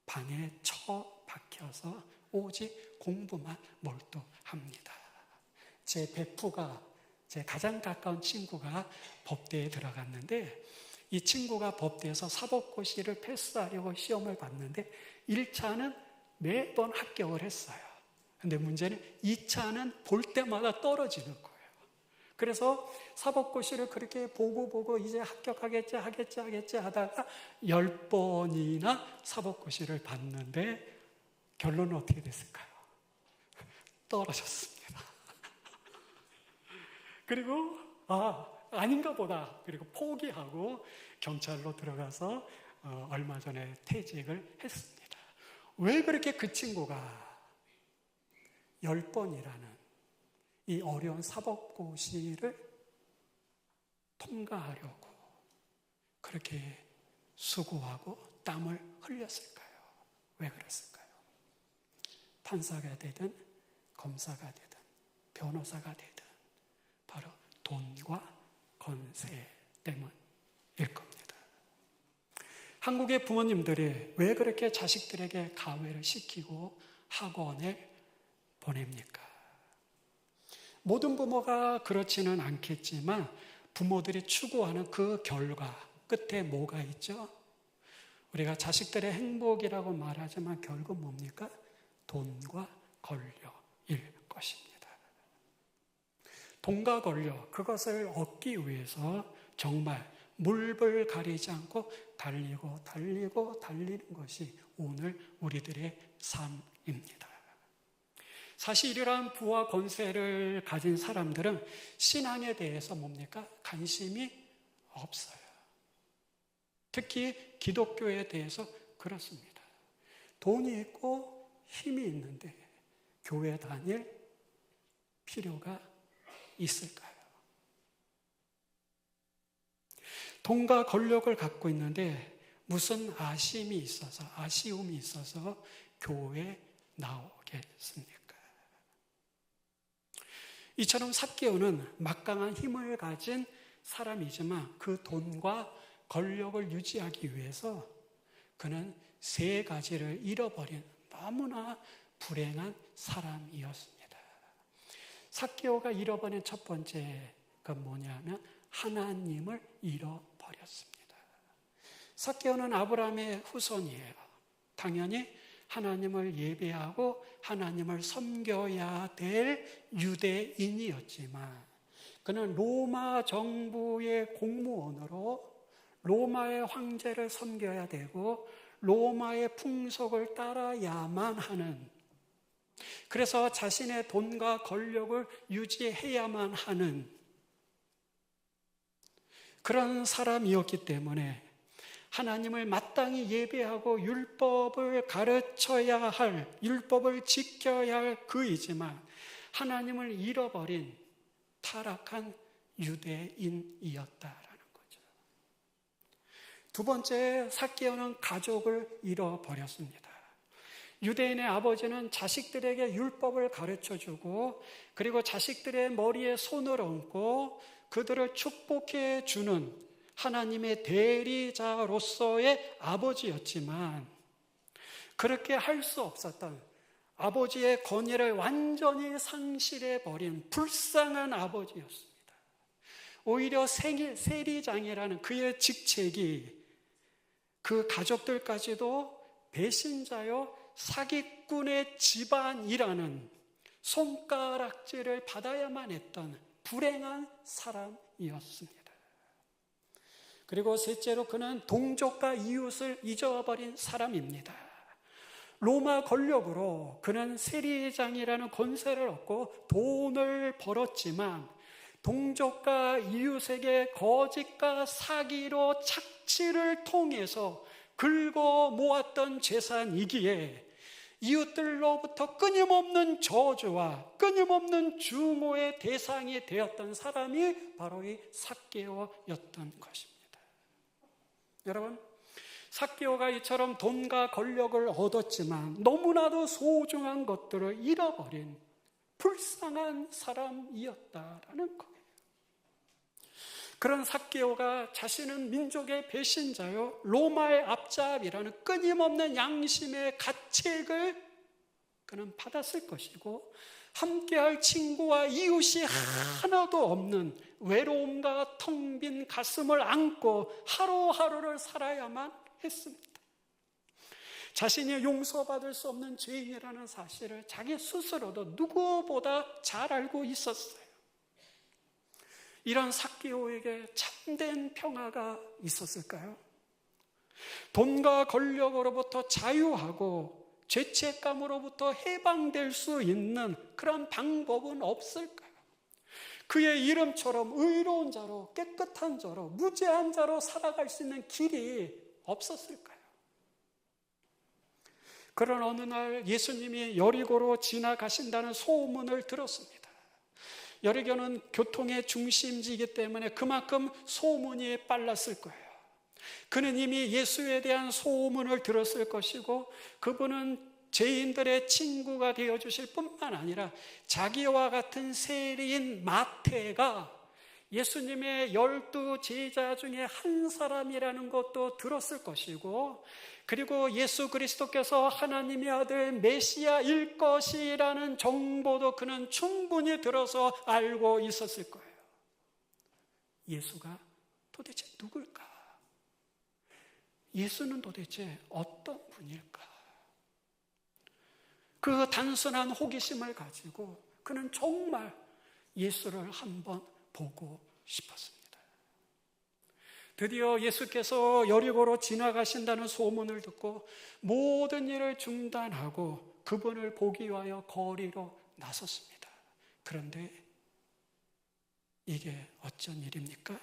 방에 처박혀서 오직 공부만 몰두합니다. 제 베프가, 제 가장 가까운 친구가 법대에 들어갔는데 이 친구가 법대에서 사법고시를 패스하려고 시험을 봤는데 1차는 매번 합격을 했어요. 근데 문제는 2차는 볼 때마다 떨어지는 거예요. 그래서 사법고시를 그렇게 보고 이제 합격하겠지 하다가 10번이나 사법고시를 봤는데 결론은 어떻게 됐을까요? 떨어졌습니다. 그리고 아닌가 보다. 그리고 포기하고 경찰로 들어가서 얼마 전에 퇴직을 했습니다. 왜 그렇게 그 친구가 10번이라는 이 어려운 사법고시를 통과하려고 그렇게 수고하고 땀을 흘렸을까요? 왜 그랬을까요? 판사가 되든 검사가 되든 변호사가 되든 바로 돈과 권세 때문일 겁니다. 한국의 부모님들이 왜 그렇게 자식들에게 가외를 시키고 학원에 보냅니까? 모든 부모가 그렇지는 않겠지만 부모들이 추구하는 그 결과 끝에 뭐가 있죠? 우리가 자식들의 행복이라고 말하지만 결국 뭡니까? 돈과 권력일 것입니다. 돈과 권력, 그것을 얻기 위해서 정말 물불 가리지 않고 달리는 것이 오늘 우리들의 삶입니다. 사실 이러한 부와 권세를 가진 사람들은 신앙에 대해서 뭡니까? 관심이 없어요. 특히 기독교에 대해서 그렇습니다. 돈이 있고 힘이 있는데 교회 다닐 필요가 있을까요? 돈과 권력을 갖고 있는데 무슨 아쉬움이 있어서 교회에 나오겠습니까? 이처럼 삭개오는 막강한 힘을 가진 사람이지만 그 돈과 권력을 유지하기 위해서 그는 3가지를 잃어버린 너무나 불행한 사람이었습니다. 삭개오가 잃어버린 첫 번째가 뭐냐면 하나님을 잃어버렸습니다. 삭개오는 아브라함의 후손이에요. 당연히 하나님을 예배하고 하나님을 섬겨야 될 유대인이었지만 그는 로마 정부의 공무원으로 로마의 황제를 섬겨야 되고 로마의 풍속을 따라야만 하는, 그래서 자신의 돈과 권력을 유지해야만 하는 그런 사람이었기 때문에 하나님을 마땅히 예배하고 율법을 가르쳐야 할, 율법을 지켜야 할 그이지만 하나님을 잃어버린 타락한 유대인이었다라는 거죠. 두 번째, 삭개오는 가족을 잃어버렸습니다. 유대인의 아버지는 자식들에게 율법을 가르쳐주고 그리고 자식들의 머리에 손을 얹고 그들을 축복해 주는 하나님의 대리자로서의 아버지였지만 그렇게 할 수 없었던, 아버지의 권위를 완전히 상실해버린 불쌍한 아버지였습니다. 오히려 세리장이라는 그의 직책이 그 가족들까지도 배신자요 사기꾼의 집안이라는 손가락질을 받아야만 했던 불행한 사람이었습니다. 그리고 셋째로 그는 동족과 이웃을 잊어버린 사람입니다. 로마 권력으로 그는 세리장이라는 권세를 얻고 돈을 벌었지만 동족과 이웃에게 거짓과 사기로 착취를 통해서 긁어 모았던 재산이기에 이웃들로부터 끊임없는 저주와 끊임없는 증오의 대상이 되었던 사람이 바로 이 삭개오였던 것입니다. 여러분, 삭개오가 이처럼 돈과 권력을 얻었지만 너무나도 소중한 것들을 잃어버린 불쌍한 사람이었다라는 거예요. 그런 삭개오가 자신은 민족의 배신자요 로마의 앞잡이라는 끊임없는 양심의 가책을 그는 받았을 것이고 함께할 친구와 이웃이 하나도 없는 외로움과 텅 빈 가슴을 안고 하루하루를 살아야만 했습니다. 자신이 용서받을 수 없는 죄인이라는 사실을 자기 스스로도 누구보다 잘 알고 있었어요. 이런 삭개오에게 참된 평화가 있었을까요? 돈과 권력으로부터 자유하고 죄책감으로부터 해방될 수 있는 그런 방법은 없을까요? 그의 이름처럼 의로운 자로, 깨끗한 자로, 무죄한 자로 살아갈 수 있는 길이 없었을까요? 그런 어느 날 예수님이 여리고로 지나가신다는 소문을 들었습니다. 여리고는 교통의 중심지이기 때문에 그만큼 소문이 빨랐을 거예요. 그는 이미 예수에 대한 소문을 들었을 것이고 그분은 죄인들의 친구가 되어주실 뿐만 아니라 자기와 같은 세리인 마태가 예수님의 12 제자 중에 한 사람이라는 것도 들었을 것이고 그리고 예수 그리스도께서 하나님의 아들 메시아일 것이라는 정보도 그는 충분히 들어서 알고 있었을 거예요. 예수가 도대체 누굴까? 예수는 도대체 어떤 분일까? 그 단순한 호기심을 가지고 그는 정말 예수를 한번 보고 싶었습니다. 드디어 예수께서 여리고로 지나가신다는 소문을 듣고 모든 일을 중단하고 그분을 보기 위하여 거리로 나섰습니다. 그런데 이게 어쩐 일입니까?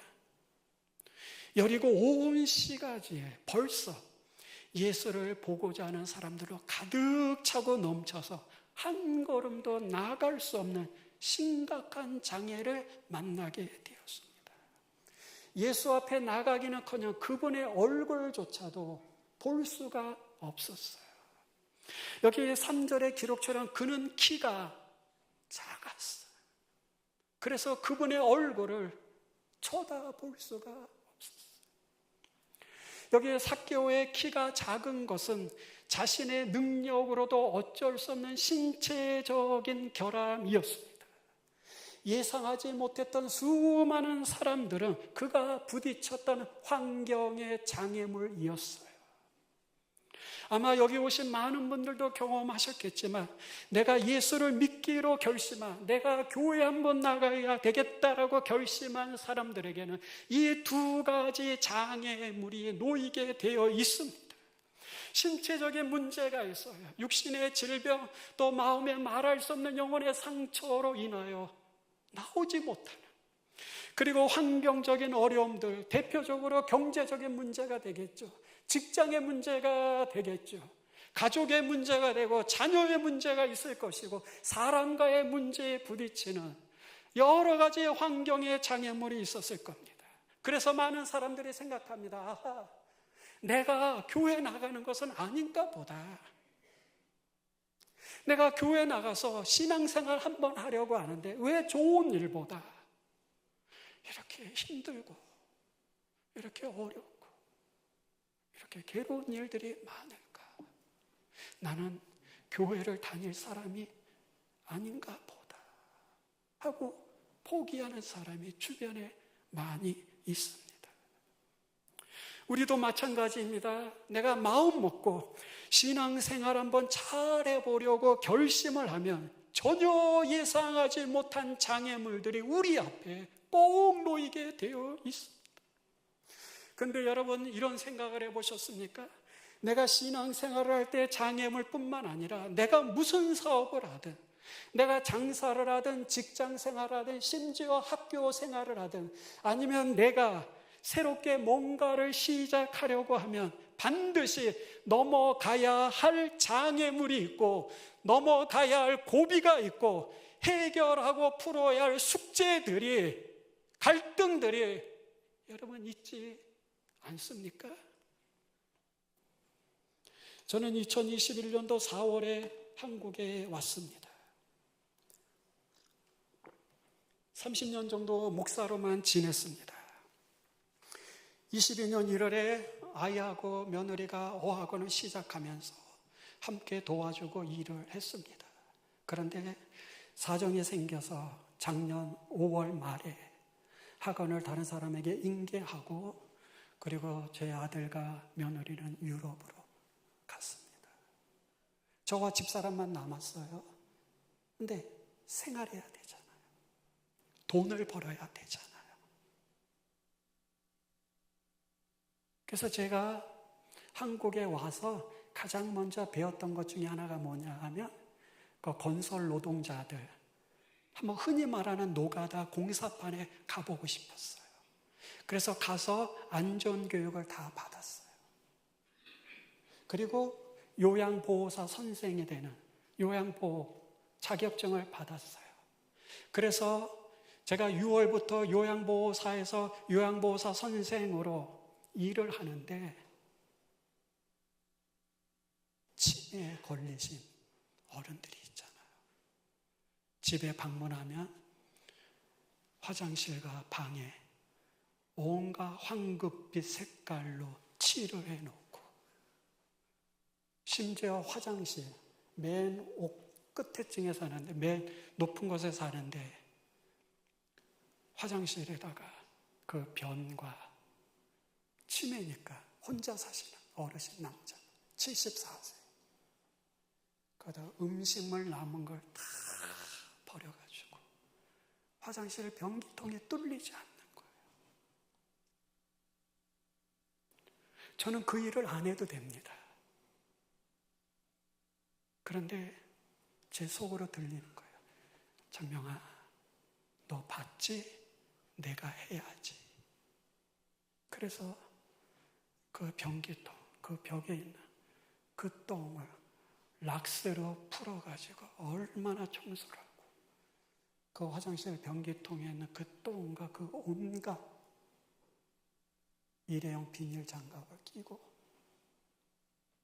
여리고 온 시가지에 벌써 예수를 보고자 하는 사람들로 가득 차고 넘쳐서 한 걸음도 나아갈 수 없는 심각한 장애를 만나게 되었습니다. 예수 앞에 나가기는커녕 그분의 얼굴조차도 볼 수가 없었어요. 여기 3절의 기록처럼 그는 키가 작았어요. 그래서 그분의 얼굴을 쳐다볼 수가 없었어요. 여기 삭개오의 키가 작은 것은 자신의 능력으로도 어쩔 수 없는 신체적인 결함이었습니다. 예상하지 못했던 수많은 사람들은 그가 부딪혔던 환경의 장애물이었어요. 아마 여기 오신 많은 분들도 경험하셨겠지만 내가 예수를 믿기로 결심한, 내가 교회 한번 나가야 되겠다라고 결심한 사람들에게는 이 두 가지 장애물이 놓이게 되어 있습니다. 신체적인 문제가 있어요. 육신의 질병, 또 마음에 말할 수 없는 영혼의 상처로 인하여 나오지 못하는, 그리고 환경적인 어려움들, 대표적으로 경제적인 문제가 되겠죠. 직장의 문제가 되겠죠. 가족의 문제가 되고 자녀의 문제가 있을 것이고 사람과의 문제에 부딪히는 여러 가지 환경의 장애물이 있었을 겁니다. 그래서 많은 사람들이 생각합니다. 아하, 내가 교회 나가는 것은 아닌가 보다. 내가 교회 나가서 신앙생활 한번 하려고 하는데 왜 좋은 일보다 이렇게 힘들고 이렇게 어렵고 이렇게 괴로운 일들이 많을까? 나는 교회를 다닐 사람이 아닌가 보다 하고 포기하는 사람이 주변에 많이 있습니다. 우리도 마찬가지입니다. 내가 마음 먹고 신앙생활 한번 잘해보려고 결심을 하면 전혀 예상하지 못한 장애물들이 우리 앞에 꼭 놓이게 되어 있습니다. 그런데 여러분, 이런 생각을 해보셨습니까? 내가 신앙생활을 할 때 장애물뿐만 아니라 내가 무슨 사업을 하든, 내가 장사를 하든 직장생활을 하든 심지어 학교생활을 하든, 아니면 내가 새롭게 뭔가를 시작하려고 하면 반드시 넘어가야 할 장애물이 있고 넘어가야 할 고비가 있고 해결하고 풀어야 할 숙제들이, 갈등들이 여러분 있지 않습니까? 저는 2021년도 4월에 한국에 왔습니다. 30년 정도 목사로만 지냈습니다. 22년 1월에 아이하고 며느리가 어학원을 시작하면서 함께 도와주고 일을 했습니다. 그런데 사정이 생겨서 작년 5월 말에 학원을 다른 사람에게 인계하고, 그리고 제 아들과 며느리는 유럽으로 갔습니다. 저와 집사람만 남았어요. 근데 생활해야 되잖아요. 돈을 벌어야 되잖아요. 그래서 제가 한국에 와서 가장 먼저 배웠던 것 중에 하나가 뭐냐 하면, 그 건설 노동자들, 한번 흔히 말하는 노가다 공사판에 가보고 싶었어요. 그래서 가서 안전교육을 다 받았어요. 그리고 요양보호사 선생이 되는 요양보호 자격증을 받았어요. 그래서 제가 6월부터 요양보호사에서 요양보호사 선생으로 일을 하는데, 치매에 걸리신 어른들이 있잖아요. 집에 방문하면 화장실과 방에 온갖 황급빛 색깔로 칠을 해놓고, 심지어 화장실 맨 옥 끝에층에 사는데, 맨 높은 곳에 사는데 화장실에다가 그 변과, 치매니까 혼자 사시는 어르신 남자 74세, 거기다 음식물 남은 걸 다 버려가지고 화장실 변기통이 뚫리지 않는 거예요. 저는 그 일을 안 해도 됩니다. 그런데 제 속으로 들리는 거예요. 장명아, 너 봤지? 내가 해야지. 그래서 그 변기통, 그 벽에 있는 그 똥을 락스로 풀어가지고 얼마나 청소를 하고, 그 화장실 변기통에 있는 그 똥과 그 온갖 일회용 비닐 장갑을 끼고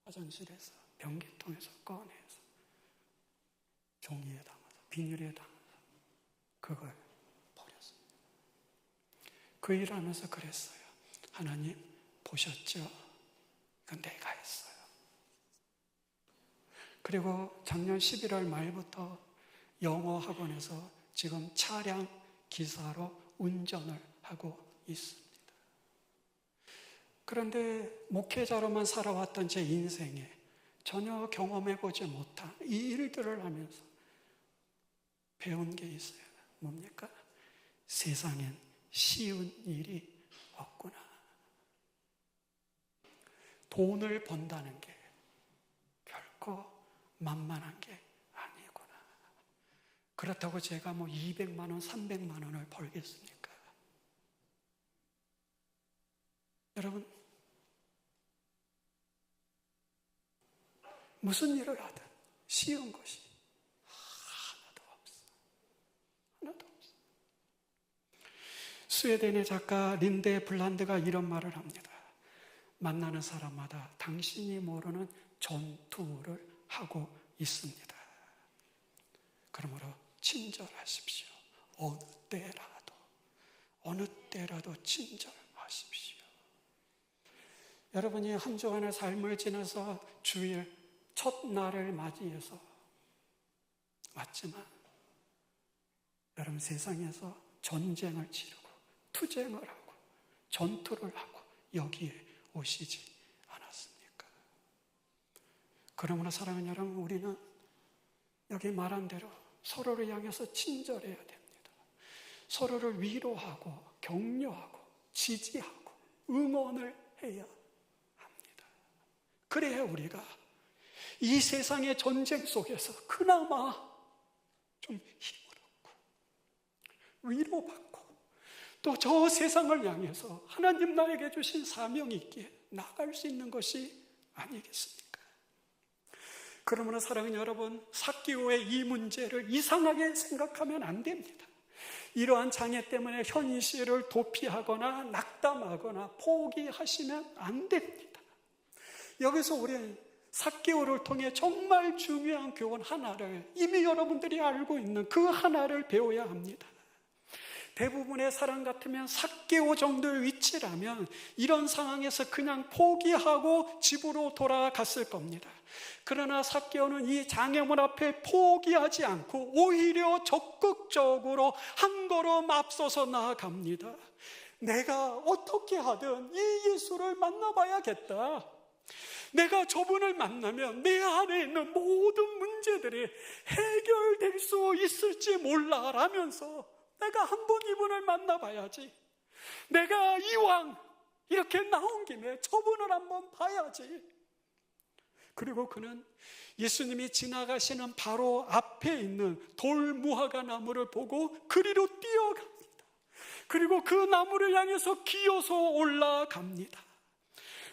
화장실에서 변기통에서 꺼내서 종이에 담아서, 비닐에 담아서 그걸 버렸습니다. 그 일을 하면서 그랬어요. 하나님 보셨죠? 이건 내가 했어요. 그리고 작년 11월 말부터 영어 학원에서 지금 차량 기사로 운전을 하고 있습니다. 그런데 목회자로만 살아왔던 제 인생에 전혀 경험해보지 못한 이 일들을 하면서 배운 게 있어요. 뭡니까? 세상엔 쉬운 일이 없구나. 돈을 번다는 게 결코 만만한 게 아니구나. 그렇다고 제가 200만 원, 300만 원을 벌겠습니까? 여러분, 무슨 일을 하든 쉬운 것이 하나도 없어. 하나도 없어. 스웨덴의 작가 린데 블란드가 이런 말을 합니다. 만나는 사람마다 당신이 모르는 전투를 하고 있습니다. 그러므로 친절하십시오. 어느 때라도 친절하십시오. 여러분이 한 주간의 삶을 지나서 주일 첫날을 맞이해서 왔지만 여러분 세상에서 전쟁을 치르고 투쟁을 하고 전투를 하고 여기에 오시지 않았습니까? 그러므로 사랑하는 여러분, 우리는 여기 말한 대로 서로를 향해서 친절해야 됩니다. 서로를 위로하고 격려하고 지지하고 응원을 해야 합니다. 그래야 우리가 이 세상의 전쟁 속에서 그나마 좀 힘을 얻고 위로받고 또 저 세상을 향해서 하나님 나에게 주신 사명이 있기에 나갈 수 있는 것이 아니겠습니까? 그러므로 사랑하는 여러분, 삭개오의 이 문제를 이상하게 생각하면 안 됩니다. 이러한 장애 때문에 현실을 도피하거나 낙담하거나 포기하시면 안 됩니다. 여기서 우리는 삭개오를 통해 정말 중요한 교훈 하나를 이미 여러분들이 알고 있는 그 하나를 배워야 합니다. 대부분의 사람 같으면 삭개오 정도의 위치라면 이런 상황에서 그냥 포기하고 집으로 돌아갔을 겁니다. 그러나 삭개오는 이 장애물 앞에 포기하지 않고 오히려 적극적으로 한 걸음 앞서서 나아갑니다. 내가 어떻게 하든 이 예수를 만나봐야겠다. 내가 저분을 만나면 내 안에 있는 모든 문제들이 해결될 수 있을지 몰라 라면서 내가 한번 이분을 만나봐야지. 내가 이왕 이렇게 나온 김에 저분을 한번 봐야지. 그리고 그는 예수님이 지나가시는 바로 앞에 있는 돌무화과 나무를 보고 그리로 뛰어갑니다. 그리고 그 나무를 향해서 기어서 올라갑니다.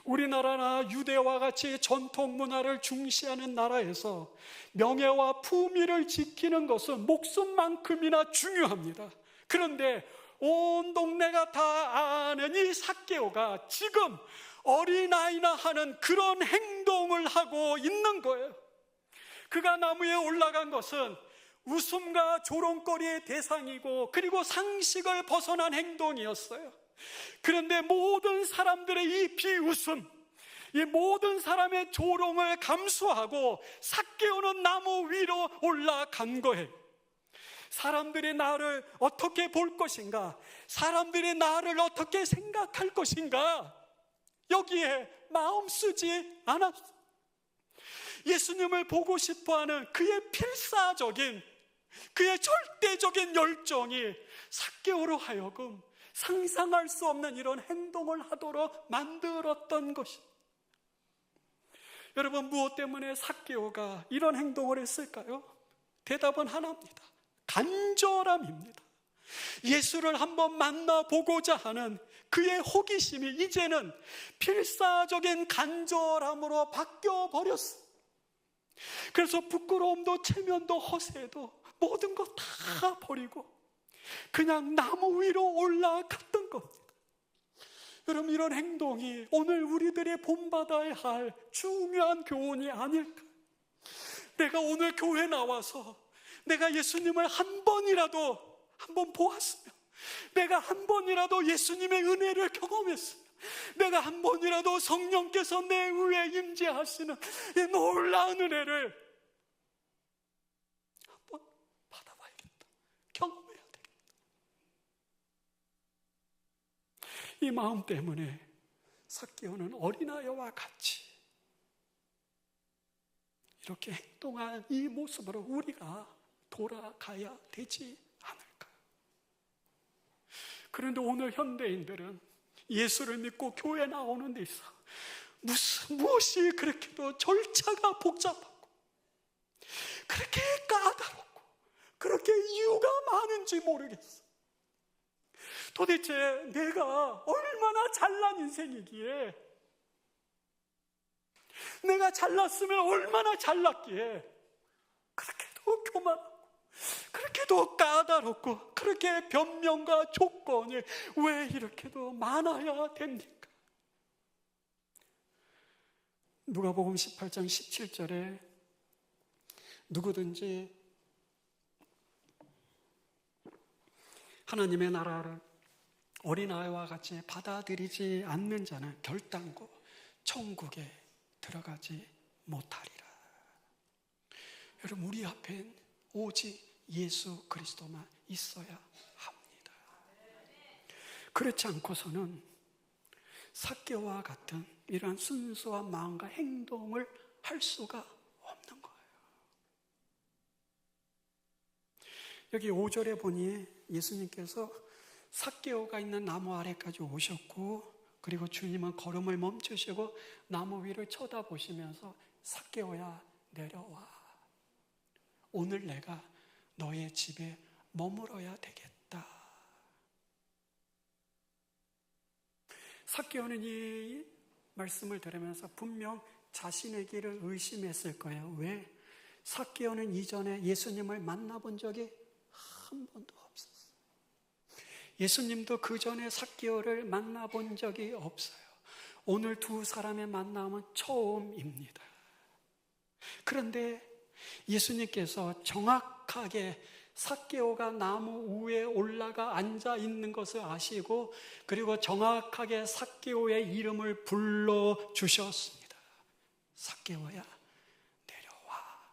우리나라나 유대와 같이 전통 문화를 중시하는 나라에서 명예와 품위를 지키는 것은 목숨만큼이나 중요합니다. 그런데 온 동네가 다 아는 이 삭개오가 지금 어린아이나 하는 그런 행동을 하고 있는 거예요. 그가 나무에 올라간 것은 웃음과 조롱거리의 대상이고 그리고 상식을 벗어난 행동이었어요. 그런데 모든 사람들의 이 비웃음, 이 모든 사람의 조롱을 감수하고 삭개오는 나무 위로 올라간 거예요. 사람들이 나를 어떻게 볼 것인가? 사람들이 나를 어떻게 생각할 것인가? 여기에 마음 쓰지 않았어. 예수님을 보고 싶어하는 그의 필사적인, 그의 절대적인 열정이 삭개오로 하여금 상상할 수 없는 이런 행동을 하도록 만들었던 것입니다. 여러분, 무엇 때문에 삭개오가 이런 행동을 했을까요? 대답은 하나입니다. 간절함입니다. 예수를 한번 만나보고자 하는 그의 호기심이 이제는 필사적인 간절함으로 바뀌어버렸어요. 그래서 부끄러움도 체면도 허세도 모든 것 다 버리고 그냥 나무 위로 올라갔던 겁니다. 여러분, 이런 행동이 오늘 우리들이 본받아야 할 중요한 교훈이 아닐까? 내가 오늘 교회 나와서 내가 예수님을 한 번이라도 한번 보았으면, 내가 한 번이라도 예수님의 은혜를 경험했으면, 내가 한 번이라도 성령께서 내 위에 임재하시는 이 놀라운 은혜를 한번 받아봐야겠다. 경험해야 되겠다. 이 마음 때문에 삭개오는 어린아이와 같이 이렇게 행동한 이 모습으로 우리가 돌아가야 되지 않을까? 그런데 오늘 현대인들은 예수를 믿고 교회 나오는 데 있어 무엇이 그렇게도 절차가 복잡하고 그렇게 까다롭고 그렇게 이유가 많은지 모르겠어. 도대체 내가 얼마나 잘난 인생이기에, 내가 잘났으면 얼마나 잘났기에 그렇게도 교만하고 그렇게도 까다롭고 그렇게 변명과 조건이 왜 이렇게도 많아야 됩니까? 누가복음 18장 17절에 누구든지 하나님의 나라를 어린아이와 같이 받아들이지 않는 자는 결단코 천국에 들어가지 못하리라. 여러분, 우리 앞엔 오직 예수 그리스도만 있어야 합니다. 그렇지 않고서는 삭개오와 같은 이러한 순수한 마음과 행동을 할 수가 없는 거예요. 여기 5절에 보니 예수님께서 삭개오가 있는 나무 아래까지 오셨고, 그리고 주님은 걸음을 멈추시고 나무 위를 쳐다보시면서 삭개오야 내려와. 오늘 내가 너의 집에 머물어야 되겠다. 삭개오는 이 말씀을 들으면서 분명 자신의 길을 의심했을 거예요. 왜? 삭개오는 이전에 예수님을 만나본 적이 한 번도 없었어요. 예수님도 그 전에 삭개오를 만나본 적이 없어요. 오늘 두 사람의 만남은 처음입니다. 그런데 예수님께서 정확하게 삭개오가 나무 위에 올라가 앉아 있는 것을 아시고, 그리고 정확하게 삭개오의 이름을 불러 주셨습니다. 삭개오야 내려와.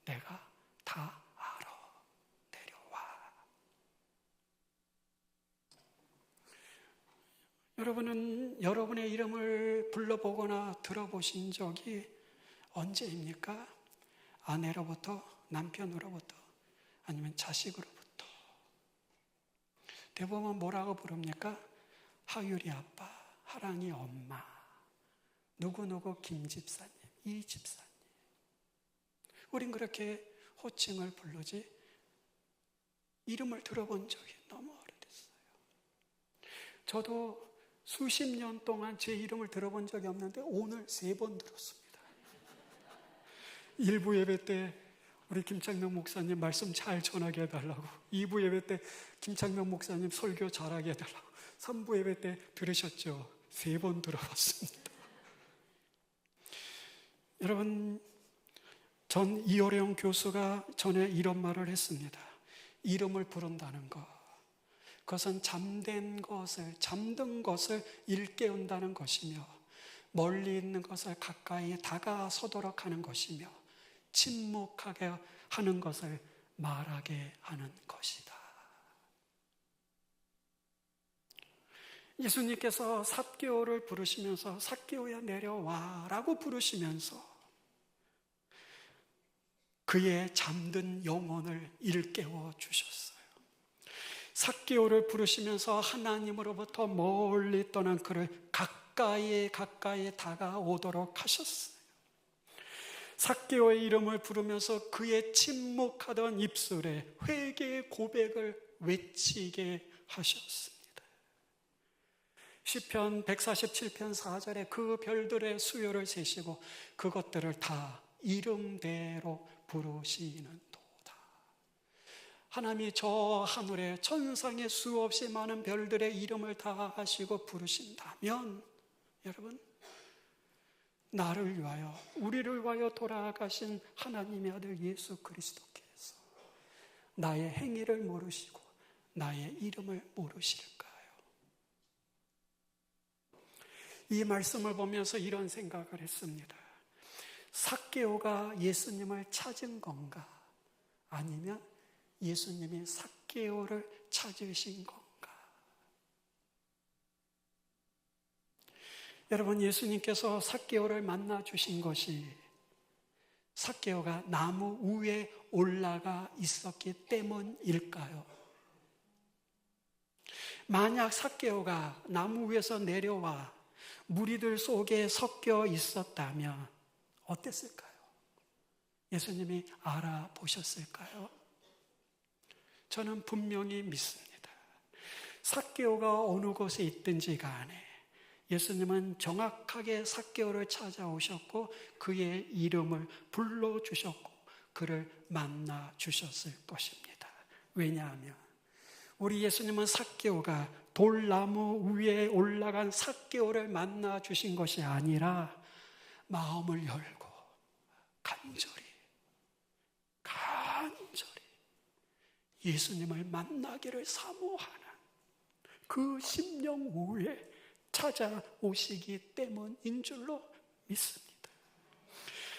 내가 다 알아. 내려와. 여러분은 여러분의 이름을 불러보거나 들어보신 적이 언제입니까? 아내로부터, 남편으로부터, 아니면 자식으로부터. 대부분 뭐라고 부릅니까? 하율이 아빠, 하랑이 엄마, 누구누구 김집사님, 이집사님. 우린 그렇게 호칭을 부르지 이름을 들어본 적이 너무 오래됐어요. 저도 수십 년 동안 제 이름을 들어본 적이 없는데 오늘 3번 들었습니다. 일부 예배 때 우리 김창명 목사님 말씀 잘 전하게 해달라고, 2부 예배 때 김창명 목사님 설교 잘하게 해달라고, 3부 예배 때 들으셨죠? 3번 들어봤습니다. 여러분, 전 이호령 교수가 전에 이런 말을 했습니다. 이름을 부른다는 것, 그것은 잠든 것을 일깨운다는 것이며, 멀리 있는 것을 가까이 다가서도록 하는 것이며, 침묵하게 하는 것을 말하게 하는 것이다. 예수님께서 삭개오를 부르시면서 삭개오야 내려와 라고 부르시면서 그의 잠든 영혼을 일깨워 주셨어요. 삭개오를 부르시면서 하나님으로부터 멀리 떠난 그를 가까이 다가오도록 하셨어요. 삭개오의 이름을 부르면서 그의 침묵하던 입술에 회개의 고백을 외치게 하셨습니다. 시편 147편 4절에 그 별들의 수요를 세시고 그것들을 다 이름대로 부르시는 도다. 하나님이 저 하늘에 천상의 수없이 많은 별들의 이름을 다 하시고 부르신다면, 여러분, 나를 위하여, 우리를 위하여 돌아가신 하나님의 아들 예수 그리스도께서 나의 행위를 모르시고 나의 이름을 모르실까요? 이 말씀을 보면서 이런 생각을 했습니다. 삭개오가 예수님을 찾은 건가? 아니면 예수님이 삭개오를 찾으신 건가? 여러분, 예수님께서 삭개오를 만나 주신 것이 삭개오가 나무 위에 올라가 있었기 때문일까요? 만약 삭개오가 나무 위에서 내려와 무리들 속에 섞여 있었다면 어땠을까요? 예수님이 알아보셨을까요? 저는 분명히 믿습니다. 삭개오가 어느 곳에 있든지 간에 예수님은 정확하게 삭개오를 찾아오셨고 그의 이름을 불러주셨고 그를 만나 주셨을 것입니다. 왜냐하면 우리 예수님은 삭개오가 돌나무 위에 올라간 삭개오를 만나 주신 것이 아니라 마음을 열고 간절히 예수님을 만나기를 사모하는 그 심령 위에 찾아오시기 때문인 줄로 믿습니다.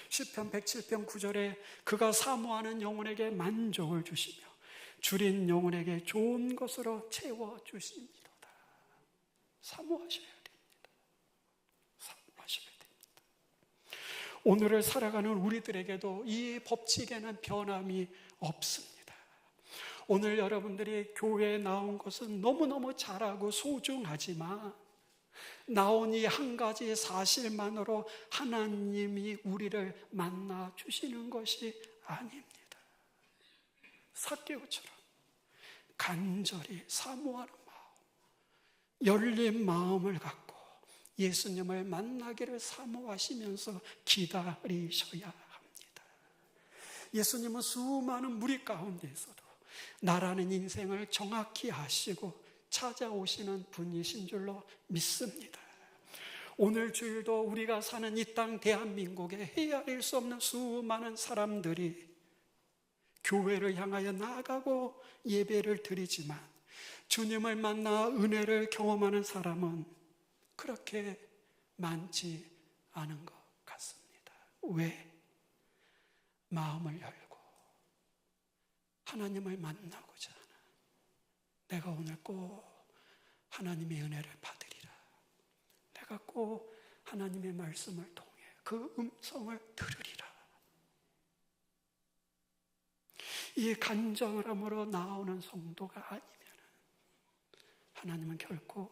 시편 107편 9절에 그가 사모하는 영혼에게 만족을 주시며 줄인 영혼에게 좋은 것으로 채워주시미로다. 사모하셔야 됩니다. 사모하셔야 됩니다. 오늘을 살아가는 우리들에게도 이 법칙에는 변함이 없습니다. 오늘 여러분들이 교회에 나온 것은 너무너무 잘하고 소중하지만 나온 이 한 가지 사실만으로 하나님이 우리를 만나 주시는 것이 아닙니다. 삭개오처럼 간절히 사모하는 마음, 열린 마음을 갖고 예수님을 만나기를 사모하시면서 기다리셔야 합니다. 예수님은 수많은 무리 가운데서도 나라는 인생을 정확히 아시고 찾아오시는 분이신 줄로 믿습니다. 오늘 주일도 우리가 사는 이 땅 대한민국에 헤아릴 수 없는 수많은 사람들이 교회를 향하여 나아가고 예배를 드리지만 주님을 만나 은혜를 경험하는 사람은 그렇게 많지 않은 것 같습니다. 왜? 마음을 열고 하나님을 만나고자 하는, 내가 오늘 꼭 하나님의 은혜를 받으리라, 내가 꼭 하나님의 말씀을 통해 그 음성을 들으리라, 이 간절함으로 나오는 성도가 아니면 하나님은 결코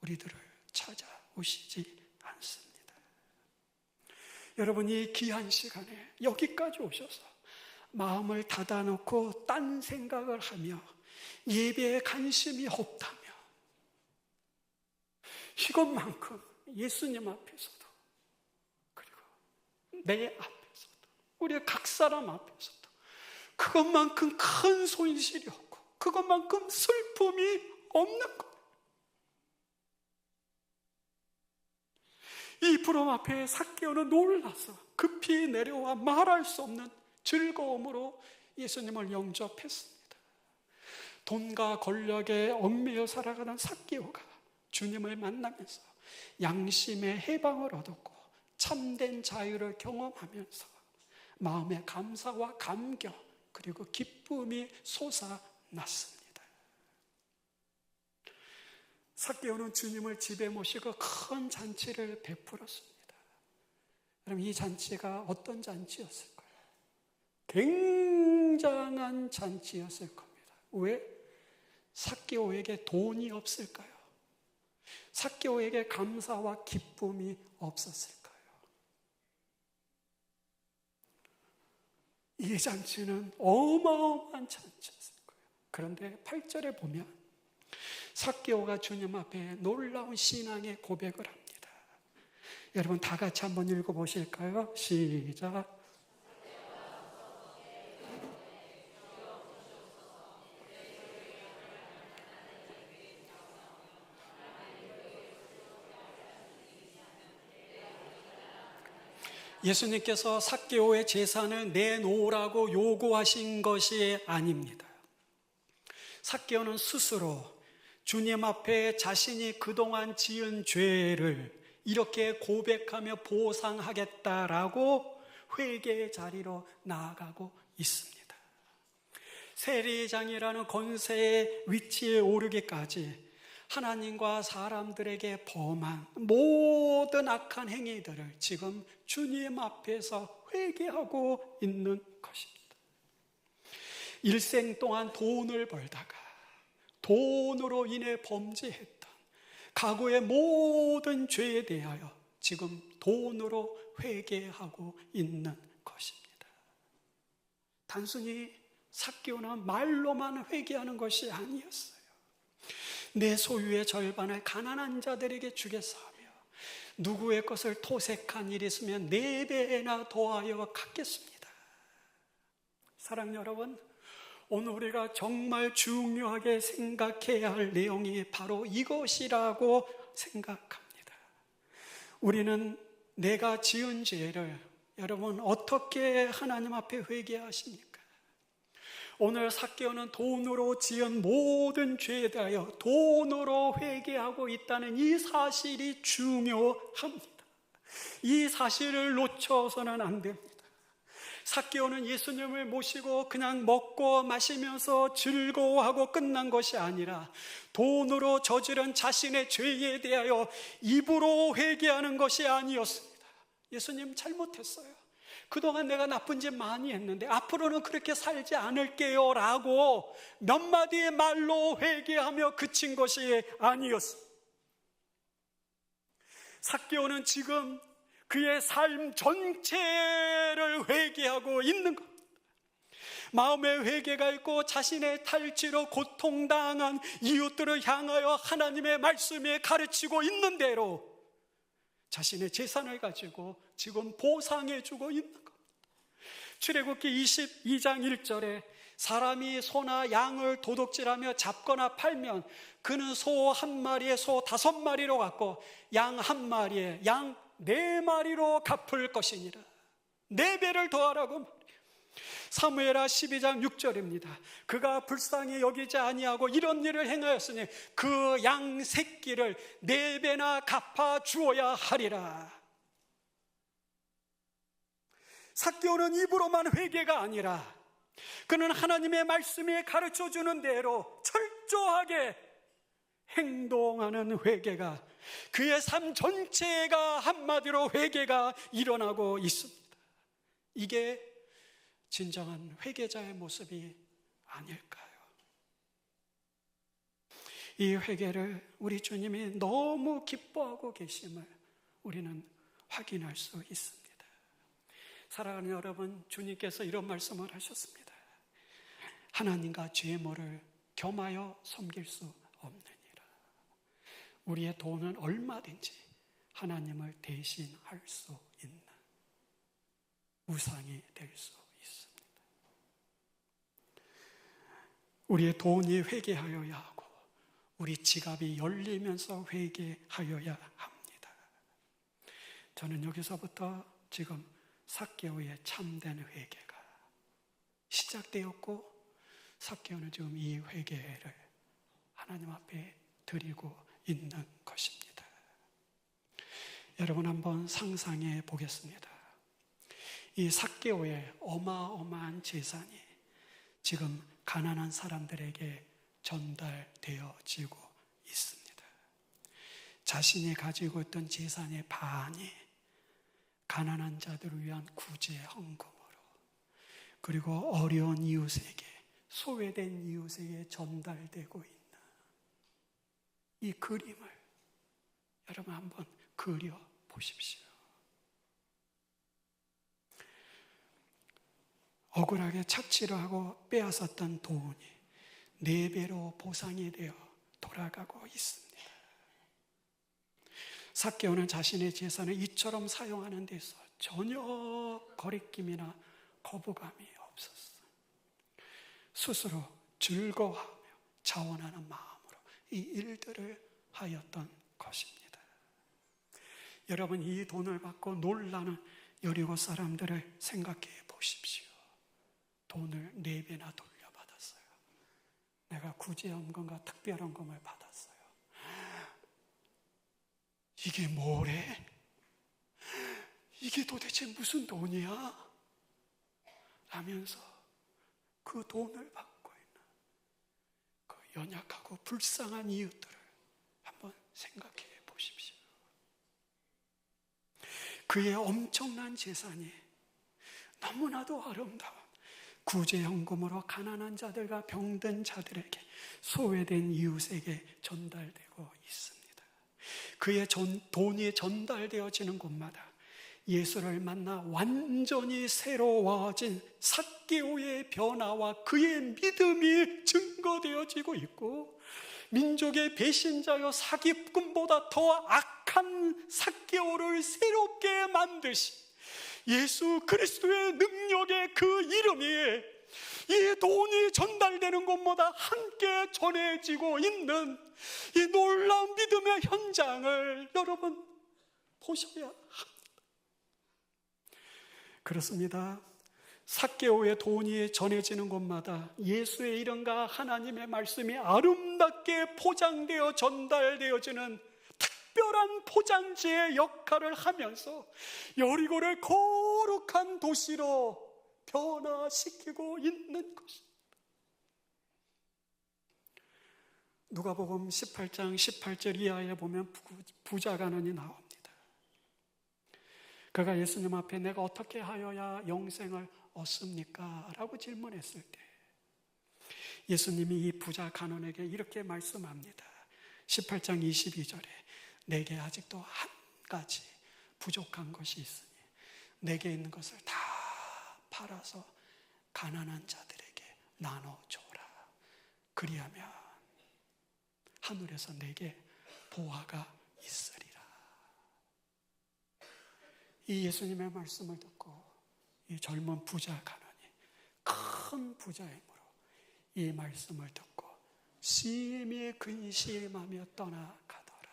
우리들을 찾아오시지 않습니다. 여러분, 이 귀한 시간에 여기까지 오셔서 마음을 닫아놓고 딴 생각을 하며 예배에 관심이 없다며 이것만큼 예수님 앞에서도 그리고 내 앞에서도 우리 각 사람 앞에서도 그것만큼 큰 손실이 없고 그것만큼 슬픔이 없는 것. 이 부름 앞에 삭개오는 놀라서 급히 내려와 말할 수 없는 즐거움으로 예수님을 영접했습니다. 돈과 권력에 얽매여 살아가는 삭개오가 주님을 만나면서 양심의 해방을 얻었고 참된 자유를 경험하면서 마음의 감사와 감격 그리고 기쁨이 솟아났습니다. 삭개오는 주님을 집에 모시고 큰 잔치를 베풀었습니다. 여러분, 이 잔치가 어떤 잔치였을까요? 굉장한 잔치였을 겁니다. 왜? 삭개오에게 돈이 없을까요? 삭개오에게 감사와 기쁨이 없었을까요? 이 잔치는 어마어마한 잔치였을 거예요. 그런데 8절에 보면 삭개오가 주님 앞에 놀라운 신앙의 고백을 합니다. 여러분, 다 같이 한번 읽어보실까요? 시작. 예수님께서 삭개오의 재산을 내놓으라고 요구하신 것이 아닙니다. 삭개오는 스스로 주님 앞에 자신이 그동안 지은 죄를 이렇게 고백하며 보상하겠다라고 회개의 자리로 나아가고 있습니다. 세리장이라는 권세의 위치에 오르기까지 하나님과 사람들에게 범한 모든 악한 행위들을 지금 주님 앞에서 회개하고 있는 것입니다. 일생 동안 돈을 벌다가 돈으로 인해 범죄했던 과거의 모든 죄에 대하여 지금 돈으로 회개하고 있는 것입니다. 단순히 삭개오는 말로만 회개하는 것이 아니었어요. 내 소유의 절반을 가난한 자들에게 주겠사오며 누구의 것을 토색한 일이 있으면 4배나 더하여 갚겠습니다. 사랑하는 여러분, 오늘 우리가 정말 중요하게 생각해야 할 내용이 바로 이것이라고 생각합니다. 우리는 내가 지은 죄를 여러분 어떻게 하나님 앞에 회개하십니까? 오늘 삭개오는 돈으로 지은 모든 죄에 대하여 돈으로 회개하고 있다는 이 사실이 중요합니다. 이 사실을 놓쳐서는 안 됩니다. 삭개오는 예수님을 모시고 그냥 먹고 마시면서 즐거워하고 끝난 것이 아니라 돈으로 저지른 자신의 죄에 대하여 입으로 회개하는 것이 아니었습니다. 예수님 잘못했어요. 그동안 내가 나쁜 짓 많이 했는데 앞으로는 그렇게 살지 않을게요 라고 몇 마디의 말로 회개하며 그친 것이 아니었습니다. 삭개오는 지금 그의 삶 전체를 회개하고 있는 겁니다. 마음의 회개가 있고 자신의 탈취로 고통당한 이웃들을 향하여 하나님의 말씀에 가르치고 있는 대로 자신의 재산을 가지고 지금 보상해주고 있는 겁니다. 출애굽기 22장 1절에 사람이 소나 양을 도둑질하며 잡거나 팔면 그는 소 1마리에 소 5마리로 갚고 양 1마리에 양 4마리로 갚을 것이니라. 4배를 더하라고 말이에요. 사무엘하 12장 6절입니다. 그가 불쌍히 여기지 아니하고 이런 일을 행하였으니 그 양 새끼를 4배나 갚아 주어야 하리라. 삭개오는 입으로만 회개가 아니라 그는 하나님의 말씀이 가르쳐주는 대로 철저하게 행동하는 회개가 그의 삶 전체가 한마디로 회개가 일어나고 있습니다. 이게 진정한 회개자의 모습이 아닐까요? 이 회개를 우리 주님이 너무 기뻐하고 계심을 우리는 확인할 수 있습니다. 사랑하는 여러분, 주님께서 이런 말씀을 하셨습니다. 하나님과 죄물을 겸하여 섬길 수 없느니라. 우리의 돈은 얼마든지 하나님을 대신할 수 있는 우상이 될 수 있습니다. 우리의 돈이 회개하여야 하고 우리 지갑이 열리면서 회개하여야 합니다. 저는 여기서부터 지금 삭개오의 참된 회개가 시작되었고 삭개오는 지금 이 회개를 하나님 앞에 드리고 있는 것입니다. 여러분 한번 상상해 보겠습니다. 이 삭개오의 어마어마한 재산이 지금 가난한 사람들에게 전달되어지고 있습니다. 자신이 가지고 있던 재산의 반이 가난한 자들을 위한 구제 헌금으로 그리고 어려운 이웃에게 소외된 이웃에게 전달되고 있는 이 그림을 여러분 한번 그려 보십시오. 억울하게 착취를 하고 빼앗았던 돈이 4배로 보상이 되어 돌아가고 있습니다. 삭개오는 자신의 재산을 이처럼 사용하는 데서 전혀 거리낌이나 거부감이 없었어요. 스스로 즐거워하며 자원하는 마음으로 이 일들을 하였던 것입니다. 여러분, 이 돈을 받고 놀라는 여리고 사람들을 생각해 보십시오. 돈을 4배나 돌려받았어요. 내가 구제헌금과 특별헌금을 받았어요. 이게 뭐래? 이게 도대체 무슨 돈이야? 라면서 그 돈을 받고 있는 그 연약하고 불쌍한 이웃들을 한번 생각해 보십시오. 그의 엄청난 재산이 너무나도 아름다운 구제연금으로 가난한 자들과 병든 자들에게, 소외된 이웃에게 전달되고 있습니다. 그의 돈이 전달되어지는 곳마다 예수를 만나 완전히 새로워진 삭개오의 변화와 그의 믿음이 증거되어지고 있고, 민족의 배신자여 사기꾼보다 더 악한 삭개오를 새롭게 만드신 예수 그리스도의 능력의 그 이름이 이 돈이 전달되는 곳마다 함께 전해지고 있는 이 놀라운 믿음의 현장을 여러분 보셔야 합니다. 그렇습니다. 삭개오의 돈이 전해지는 곳마다 예수의 이름과 하나님의 말씀이 아름답게 포장되어 전달되어지는 특별한 포장지의 역할을 하면서 여리고를 거룩한 도시로 변화시키고 있는 것입니다. 누가복음 18장 18절 이하에 보면 부자 간원이 나옵니다. 그가 예수님 앞에 내가 어떻게 하여야 영생을 얻습니까? 라고 질문했을 때 예수님이 이 부자 간원에게 이렇게 말씀합니다. 18장 22절에 내게 아직도 한 가지 부족한 것이 있으니 내게 있는 것을 다 팔아서 가난한 자들에게 나눠줘라. 그리하면 하늘에서 내게 보화가 있으리라. 이 예수님의 말씀을 듣고 이 젊은 부자 간원이 큰 부자이므로 이 말씀을 듣고 심히 근심하며 떠나가더라.